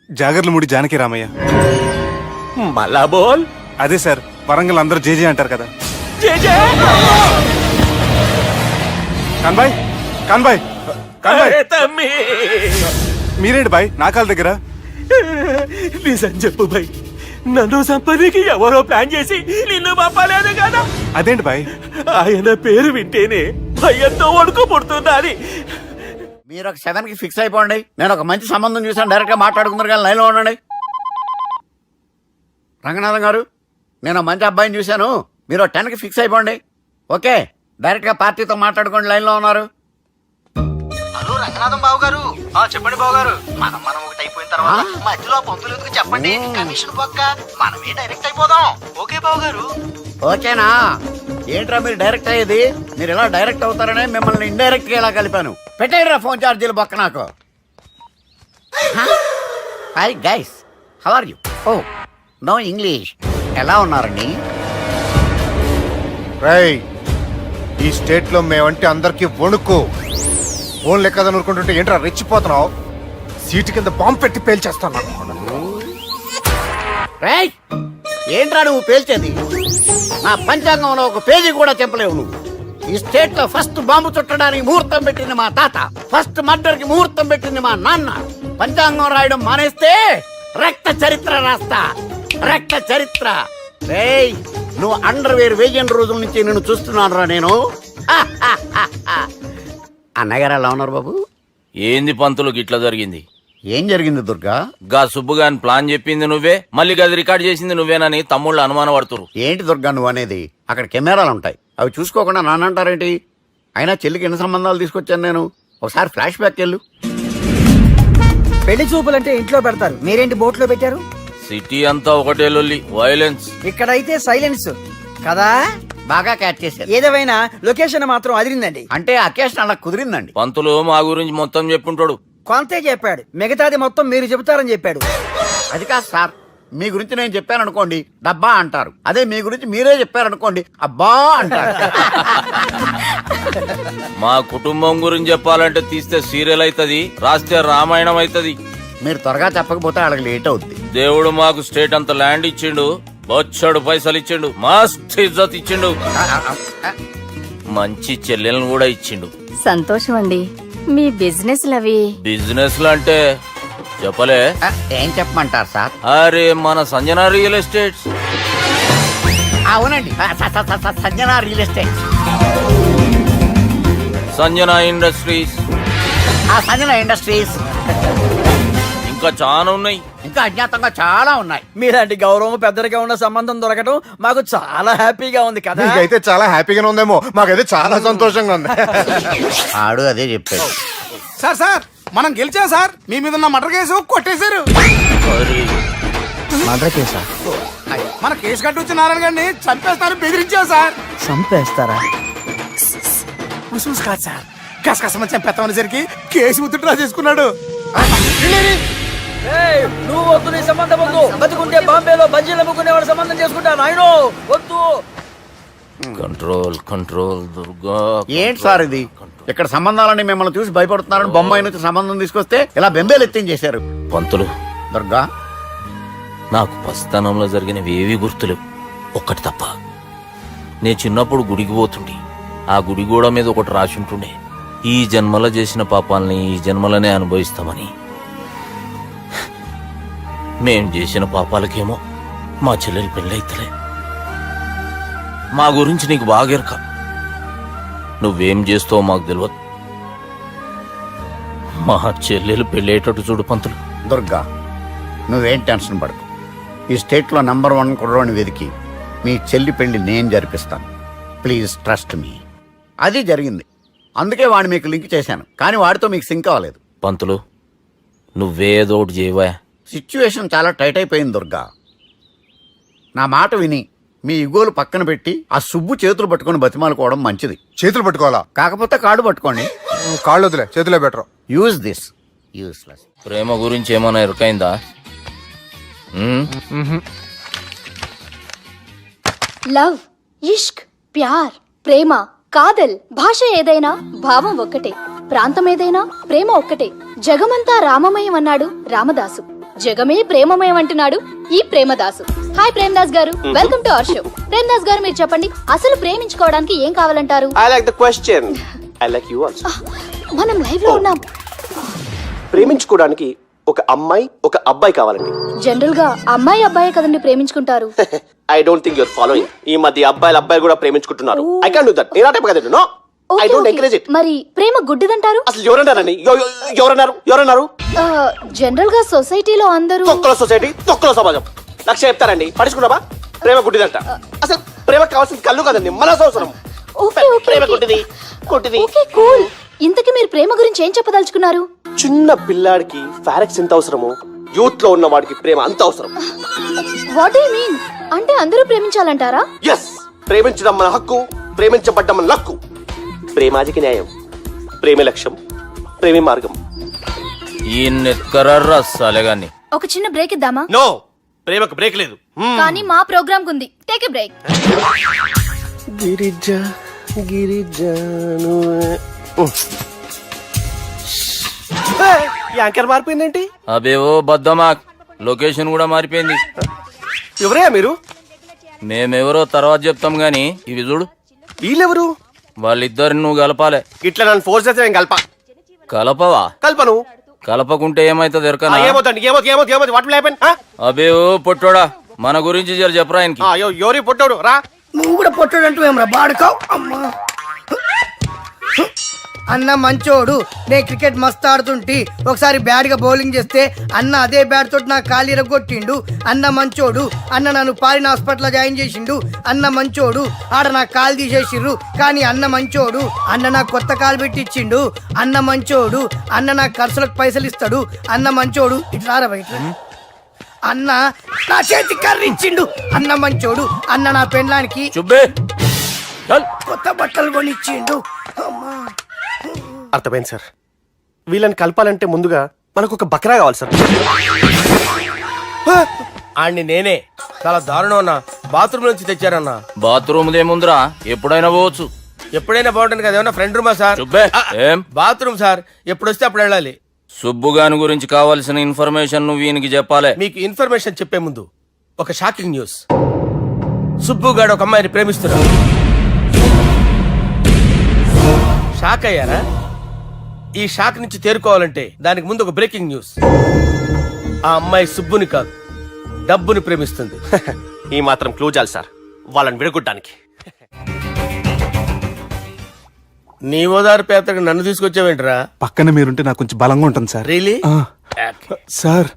జాగర్లమూడి జానకి రామయ్య. మళ్ళా బోల్ అదే సార్, వరంగల్ అందరూ జేజే అంటారు కదా. జే జే. కాన్బాయ్ కాన్బాయ్ కాన్బాయ్, అరే తమ్మి మీరేంటి బాయ్ నా కాళ్ళ దగ్గర? నిజం చెప్పు భయ్, నన్ను సంపదికి ఎవరో ప్లాన్ చేసి నిన్ను పంపలేదు కదా. అదేంటి బాయ్? ఆయన పేరు వింటేనే భయంతో వణుకు పుడుతున్నది. మీరు ఒక 7 కి ఫిక్స్ అయిపోండి. నేను ఒక మంచి సంబంధం చూసాను, డైరెక్ట్ గా మాట్లాడుకున్నారు కానీ లైన్లో ఉండండి. రంగనాథం గారు, నేను ఒక మంచి అబ్బాయిని చూశాను, మీరు 10 కి ఫిక్స్ అయిపోండి. ఓకే, డైరెక్ట్ గా పార్టీతో మాట్లాడుకోండి. లైన్లో ఉన్నారు. హలో రంగనాథం బాబు గారు. చెప్పండి బాబు గారు. మనం ఒకటి అయిపోయిన తర్వాత మధ్యలో పంతులు ఎందుకు చెప్పండి, కమిషన్ పక్క మనమే డైరెక్ట్ అయిపోదాం. ఓకే బాబు గారు. ఓకేనా? ఏంట్రా మీరు డైరెక్ట్ అయ్యేది? మీరు ఇలా డైరెక్ట్ అవుతారనే మిమ్మల్ని ఇండైరెక్ట్ గా ఇలా కలిపాను. పెట్టేయరా ఫోన్ ఛార్జీలు బొక్క నాకు. Hi guys, how are you? Oh no English. ఎలా ఉన్నారండి? రేయ్, ఈ స్టేట్ లో మేమంటే అందరికి వణుకు. ఫోన్ లెక్క అనుకుంటుంటే ఏంట్రా రెచ్చిపోతున్నావు? సీటు కింద బాంబు పెట్టి పేల్చేస్తాను. రేయ్, ఏంట్రా నువ్వు పేల్చేది? నా పంచాంగంలో ఒక పేజీ కూడా చెప్పలేవు నువ్వు. ఈ స్టేట్ లో ఫస్ట్ బాంబు చుట్టడానికి ముహూర్తం పెట్టింది మా తాత, ఫస్ట్ మర్డర్ కి ముహూర్తం పెట్టింది మా నాన్న. పంచాంగం రాయడం మానేస్తే రక్త చరిత్ర రాస్తా, రక్త చరిత్ర. రేయ్, నువ్వు అండర్వేర్ వేయని రోజుల నుంచి నేను చూస్తున్నాను రా నేను. అన్నగారు ఎలా ఉన్నారు బాబు? ఏంది పంతులు గిట్లా జరిగింది? ఏం జరిగింది దుర్గా? గా సుబ్బుగాని ప్లాన్ చెప్పింది నువ్వే, మళ్ళీ గది రికార్డ్ చేసింది నువ్వేనని తమ్ముళ్ళు అనుమానం పడుతురు. ఏంటి దుర్గా నువ్వు అనేది? అక్కడ కెమెరాలు ఉంటాయి, అవి చూసుకోకుండా నాన్నంటారేంటి? అయినా చెల్లికి ఎన్ని సంబంధాలు తీసుకొచ్చాను నేను. ఒకసారి ఫ్లాష్ బ్యాక్ వెళ్ళు. పెళ్లి చూపులంటే ఇంట్లో పెడతారు, మీరేంటి బోట్లో పెట్టారు? సిటీ అంతా ఒకటే లొల్లి, వైలెన్స్. ఇక్కడైతే సైలెన్స్ కదా. బాగా క్యాచ్ చేశారు. ఏదేమైనా లొకేషన్ మాత్రం అదిరిందండి. అంటే అకేషన్ అలా కుదిరిందండి. పంతులు మా గురించి మొత్తం చెప్పుంటాడు. కొంతే చెప్పాడు, మిగతాది మొత్తం మీరు చెబుతారని చెప్పాడు. అది కాదు సార్, మీ గురించి నేను చెప్పాను అనుకోండి డబ్బా అంటారు, అదే మీ గురించి మీరే చెప్పారనుకోండి అబ్బా అంటారు. మా కుటుంబం గురించి చెప్పాలంటే తీస్తే సీరియల్ అవుతుంది, రాస్తే రామాయణం అవుతుంది. మీరు త్వరగా చెప్పకపోతే వాళ్ళకి లేట్ అవుద్ది. దేవుడు మాకు స్టేట్ అంత ల్యాండ్ ఇచ్చిండు, బొచ్చడు పైసలు ఇచ్చిండు, మస్త్ ఇజ్జత్ ఇచ్చిండు, మంచి చెల్లెలను కూడా ఇచ్చిండు. సంతోషం అండి. మీ బిజినెస్ లవి బిజినెస్ అంటే చెప్పలే. ఏం చెప్పమంటారు సార్? అరే మన సంజన రియల్ ఎస్టేట్స్. అవునండి, Sanjana real estate, Sanjana industries, Sanjana industries, ఇంకా చాలా ఉన్నాయి. ఇంకా అజ్ఞాతంగా చాలా ఉన్నాయి. మీలాంటి గౌరవం పెద్దరిగా ఉన్న సంబంధం దొరకడం మాకు చాలా హ్యాపీగా ఉంది కదా. నీకైతే చాలా హ్యాపీగానే ఉందేమో, మాకైతే చాలా సంతోషంగా ఉంది. ఆడు అదే చెప్పాడు. సార్ సార్, మనం గెలిచాం సార్. మీ మీద ఉన్న మర్డర్ కేసు కొట్టేశారు. మర్డర్ కేసా? మన కేసు కట్టొచ్చి నారాయణ గారిని చంపేస్తారని బెదిరించాం సార్. చంపేస్తారా? చూసి కాదు సార్, కసకసమని చంపేస్తామనేసరికి కేసు విత్డ్రా చేసుకున్నాడు. నువ్వు వద్దు, నీ సంబంధం వద్దు. బతుకుంటే బాంబేలో బజ్జీలు అమ్ముకునే వాడు సంబంధం చేసుకుంటా నాయనో, వద్దు. Control control Durga. ఏంటి సార్ ఇది? ఇక్కడ సంబంధాలని మిమ్మల్ని చూసి భయపడుతున్నారని బొమ్మాయి నుంచి సంబంధం తీసుకొస్తే ఇలా బెంబేలు ఎత్తించేశారు. పంతులు, దుర్గా, నాకు పసితనంలో జరిగినవి ఏవి గుర్తులేవు, ఒక్కటి తప్ప. నే చిన్నప్పుడు గుడికి పోతుండే, ఆ గుడి గోడ మీద ఒకటి రాసి ఉంటుండే, ఈ జన్మలో చేసిన పాపాలని ఈ జన్మలనే అనుభవిస్తామని. మేం చేసిన పాపాలకేమో మా చెల్లెలు పెళ్ళైతలే. మా గురించి నీకు బాగెరక, నువ్వేం చేస్తావో మాకు తెలియదు. మా చెల్లెలు పెళ్ళేటట్టు చూడు పంతులు. దుర్గా, నువ్వేం టెన్షన్ పడకు. ఈ స్టేట్లో నంబర్ 1 కుర్రోని వెతికి మీ చెల్లి పెళ్లి నేను జరిపిస్తాను. Please trust me. అది జరిగింది. అందుకే వాడిని మీకు లింక్ చేశాను, కానీ వాడితో మీకు సింక్ అవ్వలేదు. పంతులు నువ్వేదో ఒకటి చేయవా. సిచ్యువేషన్ చాలా టైట్ అయిపోయింది దుర్గా. నా మాట విని మీ ఇగోలు పక్కన పెట్టి ఆ సుబ్బు చేతులు పట్టుకొని బతిమాలుకోవడం మంచిది. చేతులు పట్టుకోవాలా? కాకపోతే కాడు పట్టుకోండి. కాళ్ళు వదిలే, చేతులే బెటర్. Use this. యూస్లెస్. ప్రేమ గురించి ఏమైనా ఎరుకైందా? లవ్, ఇష్క్, ప్యార్, ప్రేమ, కాదల్, భాష ఏదైనా భావం ఒక్కటే, ప్రాంతం ఏదైనా ప్రేమ ఒక్కటే. జగమంతా రామమయం అన్నాడు రామదాసు, జగమే ప్రేమమయం అంటున్నాడు ఈ ప్రేమదాసు. హాయ్ ప్రేమదాస్ గారు, welcome to our show. Premadasa గారు మీరు చెప్పండి, అసలు ప్రేమించుకోవడానికి ఏం కావాలంటారు? I like the question. I like you also. మనం లైవ్ లో ఉన్నాం. ప్రేమించుకోవడానికి ఒక అమ్మాయి ఒక అబ్బాయి కావాలండి. జనరల్ గా అమ్మాయి అబ్బాయే కదండి ప్రేమించుకుంటారు. I don't think your following. ఈ మధ్య అబ్బాయిలు కూడా ప్రేమించుకుంటున్నారు. I can't do that. నేను ఆ టైప్ కదండి. No, I don't encourage it. మరి ప్రేమ గుడ్డిదంటారు? అసలు ఎవరన్నారండి? ఎవరన్నారు? జనరల్ గా సొసైటీలో అందరూ తొక్కల సొసైటీ, తొక్కల సమాజం లక్ష్య చెప్తారండి. పడుచుకున్నావా? ప్రేమ గుడ్డిదంట. అసలు ప్రేమ కావాల్సింది కళ్ళు కదండి, మనసు అవసరం. ప్రేమ గుడ్డిది. Okay cool. ఇంతకీ మీరు ప్రేమ గురించి ఏం చెప్పదలుచుకున్నారు? చిన్న పిల్లాడికి ఫారెక్స్ ఎంత అవసరమో యూత్ లో ఉన్న వాడికి ప్రేమ అంత అవసరం. What you mean? అంటే అందరూ ప్రేమించాలంటారా? ఎస్, ప్రేమించడం మన హక్కు, ప్రేమించబడ్డం మన లక్కు. ప్రేమాజికి న్యాయం, ప్రేమే లక్ష్యం, ప్రేమే మార్గం. ఈ నెత్కరర్రా సాలెగాన్ని. ఒక చిన్న బ్రేక్ ఇద్దామా? నో, ప్రేమకు బ్రేక్ లేదు. కానీ మా ప్రోగ్రామ్ ఉంది. Take a break. యాంకర్ మారిపోయిందేంటి? అబేవో బద్దమా, లొకేషన్ కూడా మారిపోయింది. ఎవరయ్యా మీరు? మేమెవరో తర్వాత చెప్తాం గాని ఇవి చూడు. వీళ్ళెవరు? వాళ్ళిద్దరిని నువ్వు కలపాలే. ఇట్లా నన్ను ఫోర్స్ చేస్తే నేను కలపవా? కల్పను. కలపకుంటే ఏమైతుంది ఎరకనా? ఏమవుతుంది? What will happen? అబేవో పొట్టోడా, మన గురించి జర చెప్పరా ఆయనకి. ఎవరి పొట్టోడు రా. నువ్వు కూడా పొట్టాడంటూ ఏమరా బాడుకావు? అమ్మా అన్న మంచోడు. నేను క్రికెట్ మస్తు ఆడుతుంటి, ఒకసారి బ్యాట్ గా బౌలింగ్ చేస్తే అన్న అదే బ్యాట్ తోటి నా కాలు ఇరగొట్టిండు. అన్న మంచోడు. అన్న నన్ను పాలిన హాస్పిటల్ జాయిన్ చేసిండు. అన్న మంచోడు. ఆడ నా కాలు తీసేసిర్రు, కానీ అన్న మంచోడు. అన్న నాకు కొత్త కాలు పెట్టిచ్చిండు. అన్న మంచోడు. అన్న నాకు ఖర్చులకు పైసలు ఇస్తాడు. అన్న మంచోడు. ఇట్లా బయట అన్న నా చేతి కర్రీ ఇచ్చిండు. అన్న మంచోడు. అన్న నా పెండ్లానికి చుబ్బే కొత్త బట్టలు కొనిచ్చిండు. అమ్మా అర్థమైంది సార్. వీళ్ళని కలపాలంటే ముందుగా మనకు ఒక బక్రా కావాలి సార్. ఆడిని నేనే. చాలా దారుణం అన్న. బాత్రూమ్ నుంచి తెచ్చారన్నా. బాత్రూమ్ దేముందిరా, ఎప్పుడైనా పోవచ్చు. ఎప్పుడైనా బాగుంటుంది కదా. ఏమన్నా ఫ్రెండ్ రూమా సార్? చుబ్బే ఏం బాత్రూమ్ సార్, ఎప్పుడు వస్తే అప్పుడు వెళ్ళాలి. సుబ్బుగాని గురించి కావాల్సిన ఇన్ఫర్మేషన్ నువ్వు వీనికి చెప్పాలే. మీకు ఇన్ఫర్మేషన్ చెప్పే ముందు ఒక షాకింగ్ న్యూస్. సుబ్బుగాడు ఒక అమ్మాయిని ప్రేమిస్తున్నాడు. షాక్ అయ్యారా? ఈ షాక్ నుంచి తేరుకోవాలంటే దానికి ముందు ఒక బ్రేకింగ్ న్యూస్. ఆ అమ్మాయి సుబ్బుని కాదు, డబ్బుని ప్రేమిస్తుంది. ఈ మాత్రం క్లూ చాలు సార్ వాళ్ళని విడగొట్టడానికి. నీ ఓదారు పేదకు నన్ను తీసుకొచ్చావేంట్రా? పక్కన మీరుంటే నాకు కొంచెం బలంగా ఉంటుంది సార్. రియలీ? సార్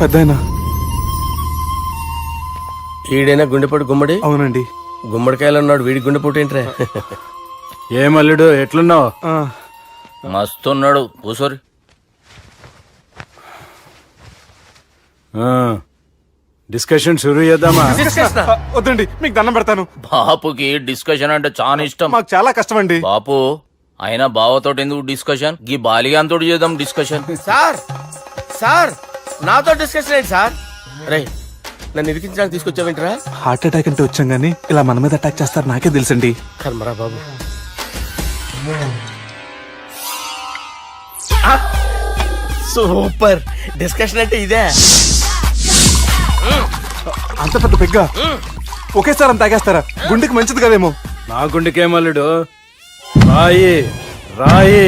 పెద్దయినా. ఈడైనా గుండెపోటు గుమ్మడి? అవునండి. గుమ్మడికాయలు అన్నాడు, వీడి గుండెపోటు ఏంట్రా? ఏమల్లుడు ఎట్లున్నావు? మస్తున్నాడు. కూసోరి. డిస్కషన్ షురూ చేద్దామా? వద్దండి, మీకు దండం పెడతాను. బాపుకి డిస్కషన్ అంటే చాలా ఇష్టం. మాకు చాలా కష్టం అండి. బాపు అయినా బావతోటి ఎందుకు డిస్కషన్? గీ బాలిగాంతోటి చేద్దాం డిస్కషన్. సార్ సార్ నాతో డిస్కషన్ ఏంటి సార్? రే నన్ను ఇరికించడానికి తీసుకొచ్చావేంట్రా? హార్ట్ అటాక్ అంటే వచ్చాం గానీ ఇలా మన మీద అటాక్ చేస్తారు నాకే తెలుసండి. కర్మరా బాబు. సూపర్ డిస్కషన్ అంటే ఇదే. అంత పెద్ద పెగ్గా ఒకేసారి అంత తాగేస్తారా? గుండెకి మంచిది కదేమో. నా గుండెకేమల్లుడు రాయి రాయి.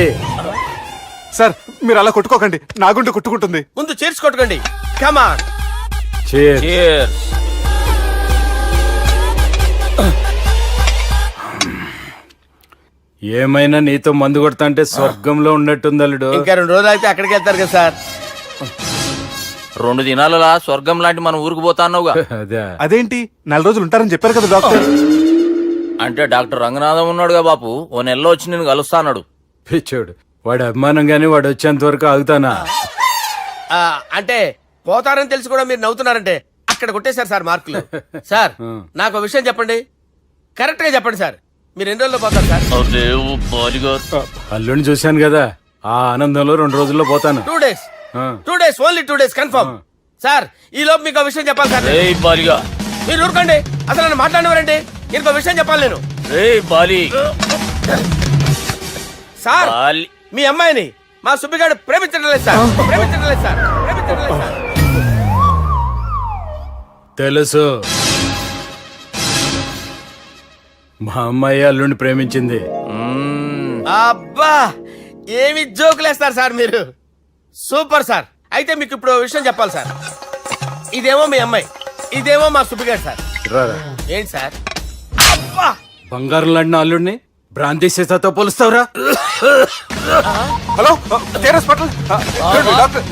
సార్ మీరు అలా కొట్టుకోకండి, నా గుండె కొట్టుకుంటుంది. ముందు చేర్చి కొట్టుకోండి. కమాన్. Cheers. ఏమైనా నీతో మందు కొడతా అంటే స్వర్గంలో ఉన్నట్టుంది అల్లుడు. ఇంకా 2 రోజులు అయితే అక్కడికి వెళ్తారు కదా సార్. 2 దినాలలా స్వర్గం లాంటి మన ఊరికి పోతా అన్నావుగా. అదే అదేంటి 4 రోజులు ఉంటారని చెప్పారు కదా డాక్టర్. అంటే డాక్టర్ రంగనాథం ఉన్నాడుగా బాపు, ఓ నెలలో వచ్చి నేను కలుస్తా అన్నాడు. పిచ్చోడు, వాడు అభిమానం గాని వాడు వచ్చేంత వరకు ఆగుతానా? అంటే పోతారని తెలిసి కూడా మీరు నవ్వుతున్నారంటే అక్కడ కొట్టేశారు సార్ మార్కులు. సార్ నాకు ఒక విషయం చెప్పండి, కరెక్ట్ గా చెప్పండి సార్, మీరు ఎన్ని రోజుల్లో పోతారు సార్? అదే ఓ బాలిగా. అల్లుడిని చూశాను కదా, ఆ ఆనందంలో 2 రోజుల్లో పోతాను. 2 days, 2 days, only 2 days confirm. Sir ఈ లోపు మీకు ఒక విషయం చెప్పాలి సార్. ఏయ్ బాలిగా, మీరు ఊరుకోండి, అసలు నన్ను మాట్లాడినవారండి. ఇంకో విషయం చెప్పాలి నేను. ఏయ్ బాలి. Sir Bali. మీ అమ్మాయిని మా సుబ్బిగాడు ప్రేమించడం లేదు సార్, ప్రేమించడం లేదు సార్, ప్రేమించడం లేదు సార్. తెలుసు, మా అమ్మాయి అల్లుడిని ప్రేమించింది. అబ్బా ఏమి జోకులేస్తారు సార్ మీరు, సూపర్ సార్. అయితే మీకు ఇప్పుడు ఓ విషయం చెప్పాలి సార్. ఇదేమో మీ అమ్మాయి, ఇదేమో మా సుబ్బిగాడు సార్. రారా. ఏంటి సార్? అబ్బా బంగారం లాంటి అల్లుడిని భ్రాంతి సీతతో పోలుస్తావురా? హలో కేరస్ పటల్ డాక్టర్.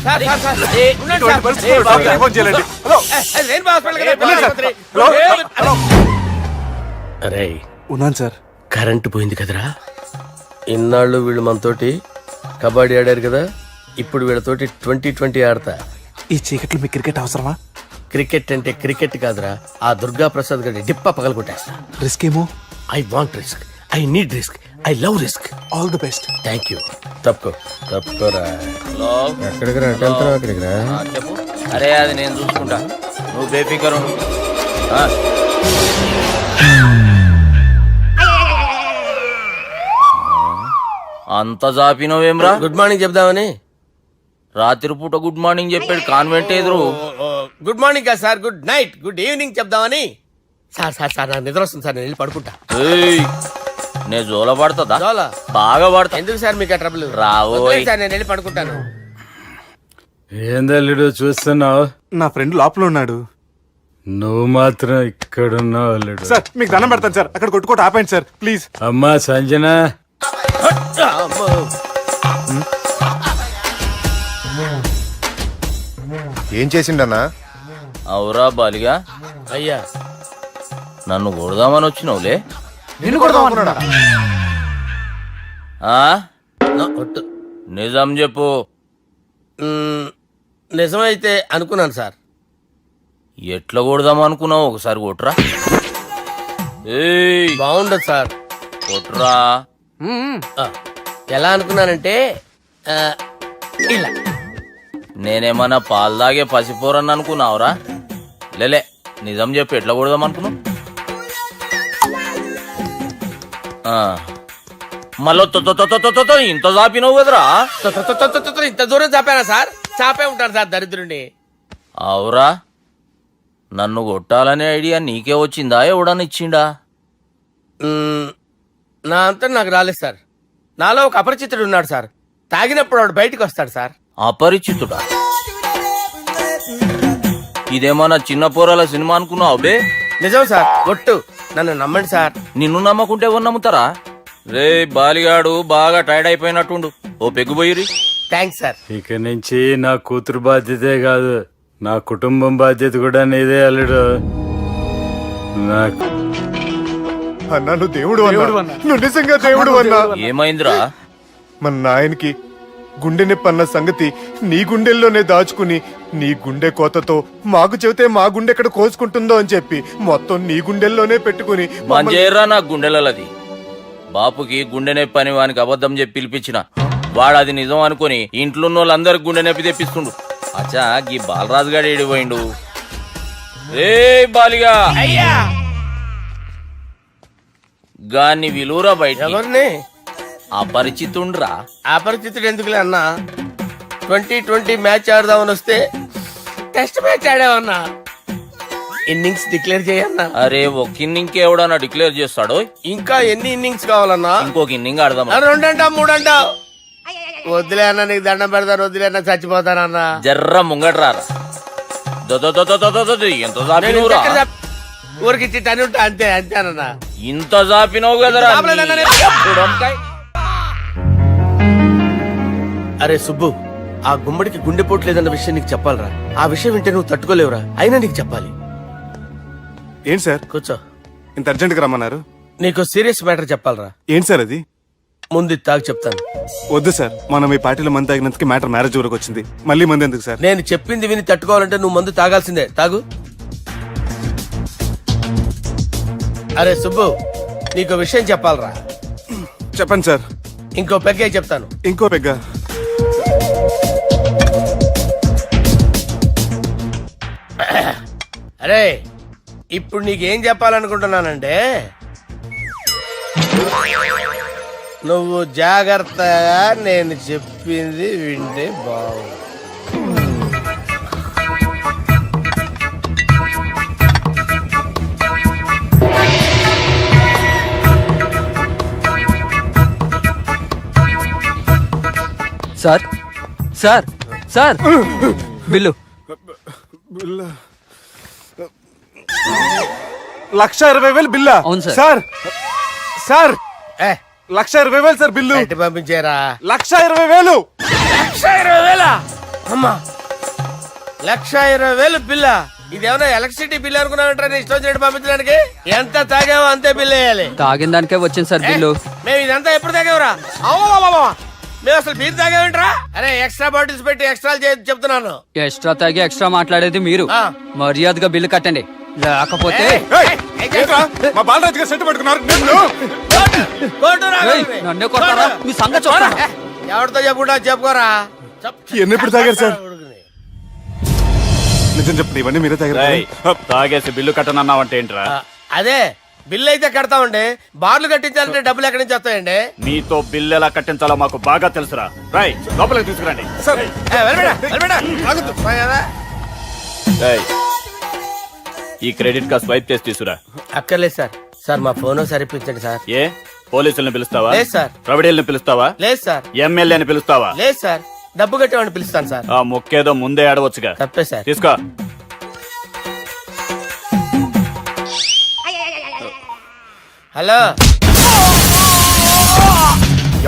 సార్ సార్ సార్ ఉండండి ఇటువంటి సార్. పరిస్థితుల్లో డాక్టర్ ఫోన్ చేయాలండి. హలో రెయిన్బో హాస్పిటల్ కదా, పిల్లల ఆసుపత్రి. హలో అరే ఉన్నాను సార్. కరెంటు పోయింది కదరా, ఇన్నాళ్ళు వీళ్ళు మనతోటి కబడ్డీ ఆడారు కదా, ఇప్పుడు వీళ్ళతోటి 2020 ఆడతా. ఈ చీకట్లో మీకు క్రికెట్ అవసరమా? క్రికెట్ అంటే క్రికెట్ కాదురా, ఆ దుర్గా ప్రసాద్ గారి డిప్ప పగల కొట్టేస్తా. రిస్క్ ఏమో. I want risk, I need risk, I love risk. All the best. Thank you. తప్పుకోరా. హలో. ఎక్కడికి రా, వెళ్తున్నావు అక్కడికి రా. చెప్పు. అరే అది నేను చూసుకుంటా, నువ్వు బేఫికర్ ఉండు. అంత జాపినవేమ్రా? గుడ్ మార్నింగ్ చెప్దామని. రాత్రి పూట గుడ్ మార్నింగ్ చెప్పాడు కాన్వెంట్ ఎదురు. గుడ్ మార్నింగ్ కాదు sir, good night, good evening చెప్దామని. సార్ సార్ సార్ నాకు నిద్ర వస్తుంది సార్, నేను వెళ్ళి పడుకుంటా. ఏయ్, నే జోల పడుతుందా? జోలా? బాగా పడతా. ఎందుకు సార్ మీకు ఆ ట్రబుల్? రావోయ్. వదిలేయ్ సార్, నేను వెళ్ళి పడుకుంటాను. ఏందల్లుడు చూస్తున్నావు? నా ఫ్రెండ్ లోపల ఉన్నాడు. నువ్వు మాత్రం ఇక్కడున్నావు అల్లుడు. సార్ మీకు దండం పెడతాను సార్, అక్కడ కొట్టుకోట ఆపండి సార్ ప్లీజ్. అమ్మా సంజన, అమ్మో. ఏం చేసిండన్నా? అవురా బాలిగా, అయ్యా నన్ను కొడదామని వచ్చినావులే. నిన్ను కొడదామన్నాడా? ఆ? ఒట్టు. నిజం చెప్పు. నిజమైతే అనుకున్నాను సార్. ఎట్లా కొడదాం అనుకున్నావు? ఒకసారి కొట్రా. ఏయ్, బాగుండదు సార్. కొట్రా. ఆ, ఎలా అనుకున్నానంటే ఆ, ఇలా. నేనేమన్నా పాలు తాగే పసిపోరని అనుకున్నావురా? లేలే, నిజం చెప్పు, ఎట్లా కొడదాం అనుకున్నావు? మళ్ళీ ఇంత చాపినావు కదరా? ఇంత దూరం చాపానా సార్? చాపే ఉంటాను సార్ దరిద్రుడిని. అవురా, నన్ను కొట్టాలనే ఐడియా నీకే వచ్చిందా? ఎవడన్నా ఇచ్చిండా? నా అంతా నాకు రాలేదు సార్. నాలో ఒక అపరిచితుడు ఉన్నాడు సార్, తాగినప్పుడు వాడు బయటికి వస్తాడు సార్. అపరిచితుడా? ఇదేమన్నా చిన్న పోరాల సినిమా అనుకున్నావు బే? నిజం సార్, ఒట్టు, నన్ను నమ్మండి సార్. నిన్ను నమ్మకుంటే ఎవరు నమ్ముతారా? రే బాలిగాడు బాగా టైర్డ్ అయిపోయినట్టుండు, ఓ పెగ్గుబోయిరి. Thanks sir. ఇక నుంచి నా కూతురు బాధ్యతే కాదు, నా కుటుంబం బాధ్యత కూడా నీదే అల్లుడు. నాకు అన్నా నువ్వు దేవుడు అన్నా, నువ్వు నిజంగా దేవుడు అన్నా. ఏమైందిరా? మన నాయనకి గుండె నొప్పి అన్న సంగతి నీ గుండెల్లోనే దాచుకుని నీ గుండె కోతతో మాకు చెబితే మా గుండె ఎక్కడ కోసుకుంటుందో అని చెప్పి మొత్తం నీ గుండెల్లోనే పెట్టుకుని మంజేరా నా గుండెలది. బాపుకి గుండె నొప్పి అని వానికి అబద్ధం చెప్పి పిలిపించిన వాడు అది నిజం అనుకుని ఇంట్లో వాళ్ళందరికి గుండె నొప్పి తెప్పిస్తుండు. అచ్చా గీ బాలరాజు గారు ఏడిపోయిండు. రే బాలిగా, అయ్యా గాన్ని విలువరా బయట. ఎవరిని? అపరిచితుండ్రా. అపరిచితుడు ఎందుకులే అన్నా, 2020 మ్యాచ్ ఆడదామని వస్తే టెస్ట్ మ్యాచ్ ఆడామన్నా. ఇన్నింగ్స్ డిక్లేర్ చేయన్నా. అరే ఒక ఇన్నింగ్ ఎవడన్నా డిక్లేర్ చేస్తాడు? ఇంకా ఎన్ని ఇన్నింగ్స్ కావాలన్నా? ఇంకొక ఇన్నింగ్ ఆడదాం. 2 అంటావు 3 అంటావు. వద్దులే అన్న, నీకు దండం పెడతాను, వద్దులే అన్న, చచ్చిపోతానన్నా. జర్ర ముంగట్రారా. ఎంత జాపినవురా? ఊరికి ఇచ్చి టని ఉంటా, అంతే అంతేనన్నా. ఇంత జాపినవు కదరా. అరే సుబ్బు, ఆ గుమ్మడికి గుండెపోటు లేదన్న విషయం నీకు చెప్పాలరా. ఆ విషయం వింటే నువ్వు తట్టుకోలేవురా, అయినా నీకు చెప్పాలి. ఏంటి సార్ కూర్చో. ఇంత అర్జెంట్ గా రమ్మన్నారు? నీకు సీరియస్ మ్యాటర్ చెప్పాలరా. ఏంటి సార్ అది? ముందు ఇది తాగు చెప్తాను. వద్దు సార్, మనం ఈ పార్టీలో మంది తాగినందుకు మ్యాటర్ మ్యారేజ్ వరకు వచ్చింది. మళ్ళీ మంది ఎందుకు సార్? నేను చెప్పింది విని తట్టుకోవాలంటే నువ్వు మందు తాగాల్సిందే. తాగు. అరే సుబ్బు, నీకు విషయం చెప్పాలరా. చెప్పండి సార్. ఇంకో పెగ్గే చెప్తాను. ఇంకో పెగ్గ. అరే ఇప్పుడు నీకేం చెప్పాలనుకుంటున్నానంటే, నువ్వు జాగ్రత్తగా నేను చెప్పింది వింటే బాగుంది. సార్ సార్ సార్ బిల్లు 1,20,000 బిల్లా? అవును సార్. సార్ సార్ ఏ 1,20,000 సార్ బిల్లు. బయట పంపించేరా. 1,20,000. 1,20,000 అమ్మా, 1,20,000 బిల్ల. ఇదేమన్నా ఎలక్ట్రిసిటీ బిల్ అనుకున్నామంటారా? ఇష్టం వచ్చినట్టు పంపించడానికి. ఎంత తాగామో అంతే బిల్ వేయాలి. తాగిన దానికే వచ్చింది సార్ బిల్లు. మేము ఇదంతా ఎప్పుడు తాగావురా? అవ్వ, మేము అసలు మీరు తాగామంటారా? అరే ఎక్స్ట్రా బాటిల్స్ పెట్టి ఎక్స్ట్రా చెప్తున్నాను. ఎక్స్ట్రా తాగి ఎక్స్ట్రా మాట్లాడేది మీరు. ఆ. మర్యాదగా బిల్లు కట్టండి, లేకపోతే ఏంట్రా మా బాలరాజు గారు సెట్ పట్టుకున్నారు? నిన్ను ఏయ్, నన్నే కొడతారా? మీ సంగతి చూడరా? ఎవరితో చెప్పుకుంటా చెప్పుకోరా. ఎన్ని ఎప్పుడు తాగారు సార్? నిజం చెప్పండి, ఇవన్నీ మీరే తాగారు. తాగేసి బిల్లు కట్టనన్నావంటే ఏంట్రా? అదే బిల్లు అయితే కడతామండి. బార్లు కట్టించాలంటే డబ్బులు ఎక్కడి నుంచి వస్తాయండి? నీతో బిల్లు ఎలా కట్టించాలో మాకు బాగా తెలుసురా. రాయ్ లోపలికి తీసుకురండి. సార్ ఈ క్రెడిట్ కార్డ్ స్వైప్ చేసి తీసుకురా. అక్కర్లేదు సార్. సార్ మా ఫోన్ సరిపించండి సార్. ఏ పోలీసుల్ని పిలుస్తావా? లేదు సార్. ప్రొవిడీల్ని పిలుస్తావా? లేదు సార్. ఎమ్మెల్యేని పిలుస్తావా? లేదు సార్. డబ్బు కట్టేవాడిని పిలుస్తాను సార్. ఆ మొక్కేదో ముందే ఆడవచ్చుగా. తప్పే సార్. తీసుకో. హలో,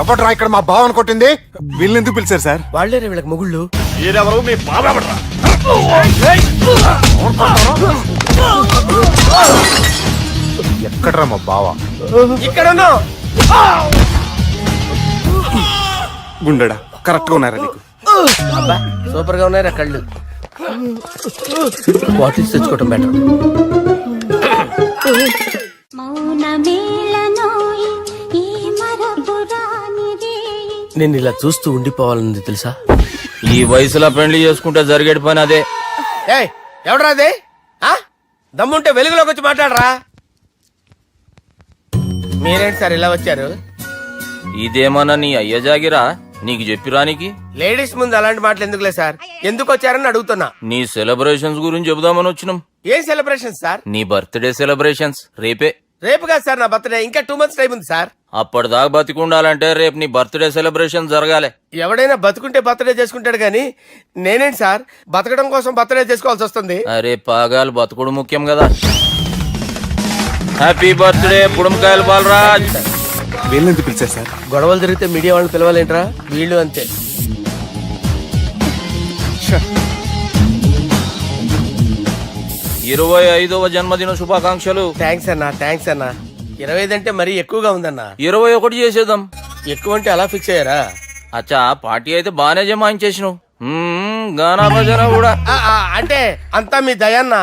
ఎవడ్రా ఇక్కడ మా బావని కొట్టింది? వీళ్ళని ఎందుకు పిలిచారు సార్? వాళ్ళేరే వీళ్ళకి మొగుళ్ళు. మీరెవరు? మీ బాబా. ఎక్కడ్రా మా బావ? ఇక్కడ ఉన్నావు. గుండెడా కరెక్ట్ గా ఉన్నారా నీకు? అబ్బా సూపర్ గా ఉన్నారా కళ్ళు. బాటిల్స్ తెచ్చుకోవటం బెటర్. నేను ఇలా చూస్తూ ఉండిపోవాలని తెలుసా? ఈ వయసులో పెళ్లి చేసుకుంటే జరిగేటి పని అదే. ఏయ్ ఎవడరా అదే? దమ్ముంటే వెలుగులోకి వచ్చి మాట్లాడరా. మీరేంటి సార్ ఇలా వచ్చారు? ఇదేమన్నా నీ అయ్య జాగిరా నీకు చెప్పిరానికి? లేడీస్ ముందు అలాంటి మాటలు ఎందుకులే సార్. ఎందుకు వచ్చారని అడుగుతున్నా. నీ సెలబ్రేషన్స్ గురించి చెబుదామని వచ్చినాం. ఏం సెలబ్రేషన్ సార్? నీ బర్త్డే సెలబ్రేషన్స్ రేపే. రేపు కాదు సార్ నా బర్త్డే. ఇంకా 2 months టైం ఉంది సార్. అప్పటిదాకా బతికుండాలంటే రేపు నీ బర్త్డే సెలబ్రేషన్ జరగాలి. ఎవడైనా బతుకుంటే బర్త్డే చేసుకుంటాడు గానీ నేనేంటి సార్ బతకడం కోసం బర్త్డే చేసుకోవాల్సి వస్తుంది? అరే పాగాలు బతుకుడు ముఖ్యం కదా. హ్యాపీ బర్త్డే పుడమకాయలు బాలరాజ్. వీళ్ళని ఎందుకు పిలిచారు సార్? గొడవలు జరిగితే మీడియా వాళ్ళని పిలవాలేంట్రా? వీళ్ళు అంతే. 25వ జన్మదిన శుభాకాంక్షలు. థ్యాంక్స్ అన్నా, థ్యాంక్స్ అన్నా. 25 అంటే మరీ ఎక్కువగా ఉందన్నా. 21 చేసేద్దాం. ఎక్కువ అంటే అలా ఫిక్స్ అయ్యారా? అచ్చా పార్టీ అయితే బానే జమాయించేసినావు. గానా భజన కూడా. అంటే అంతా మీ దయన్నా.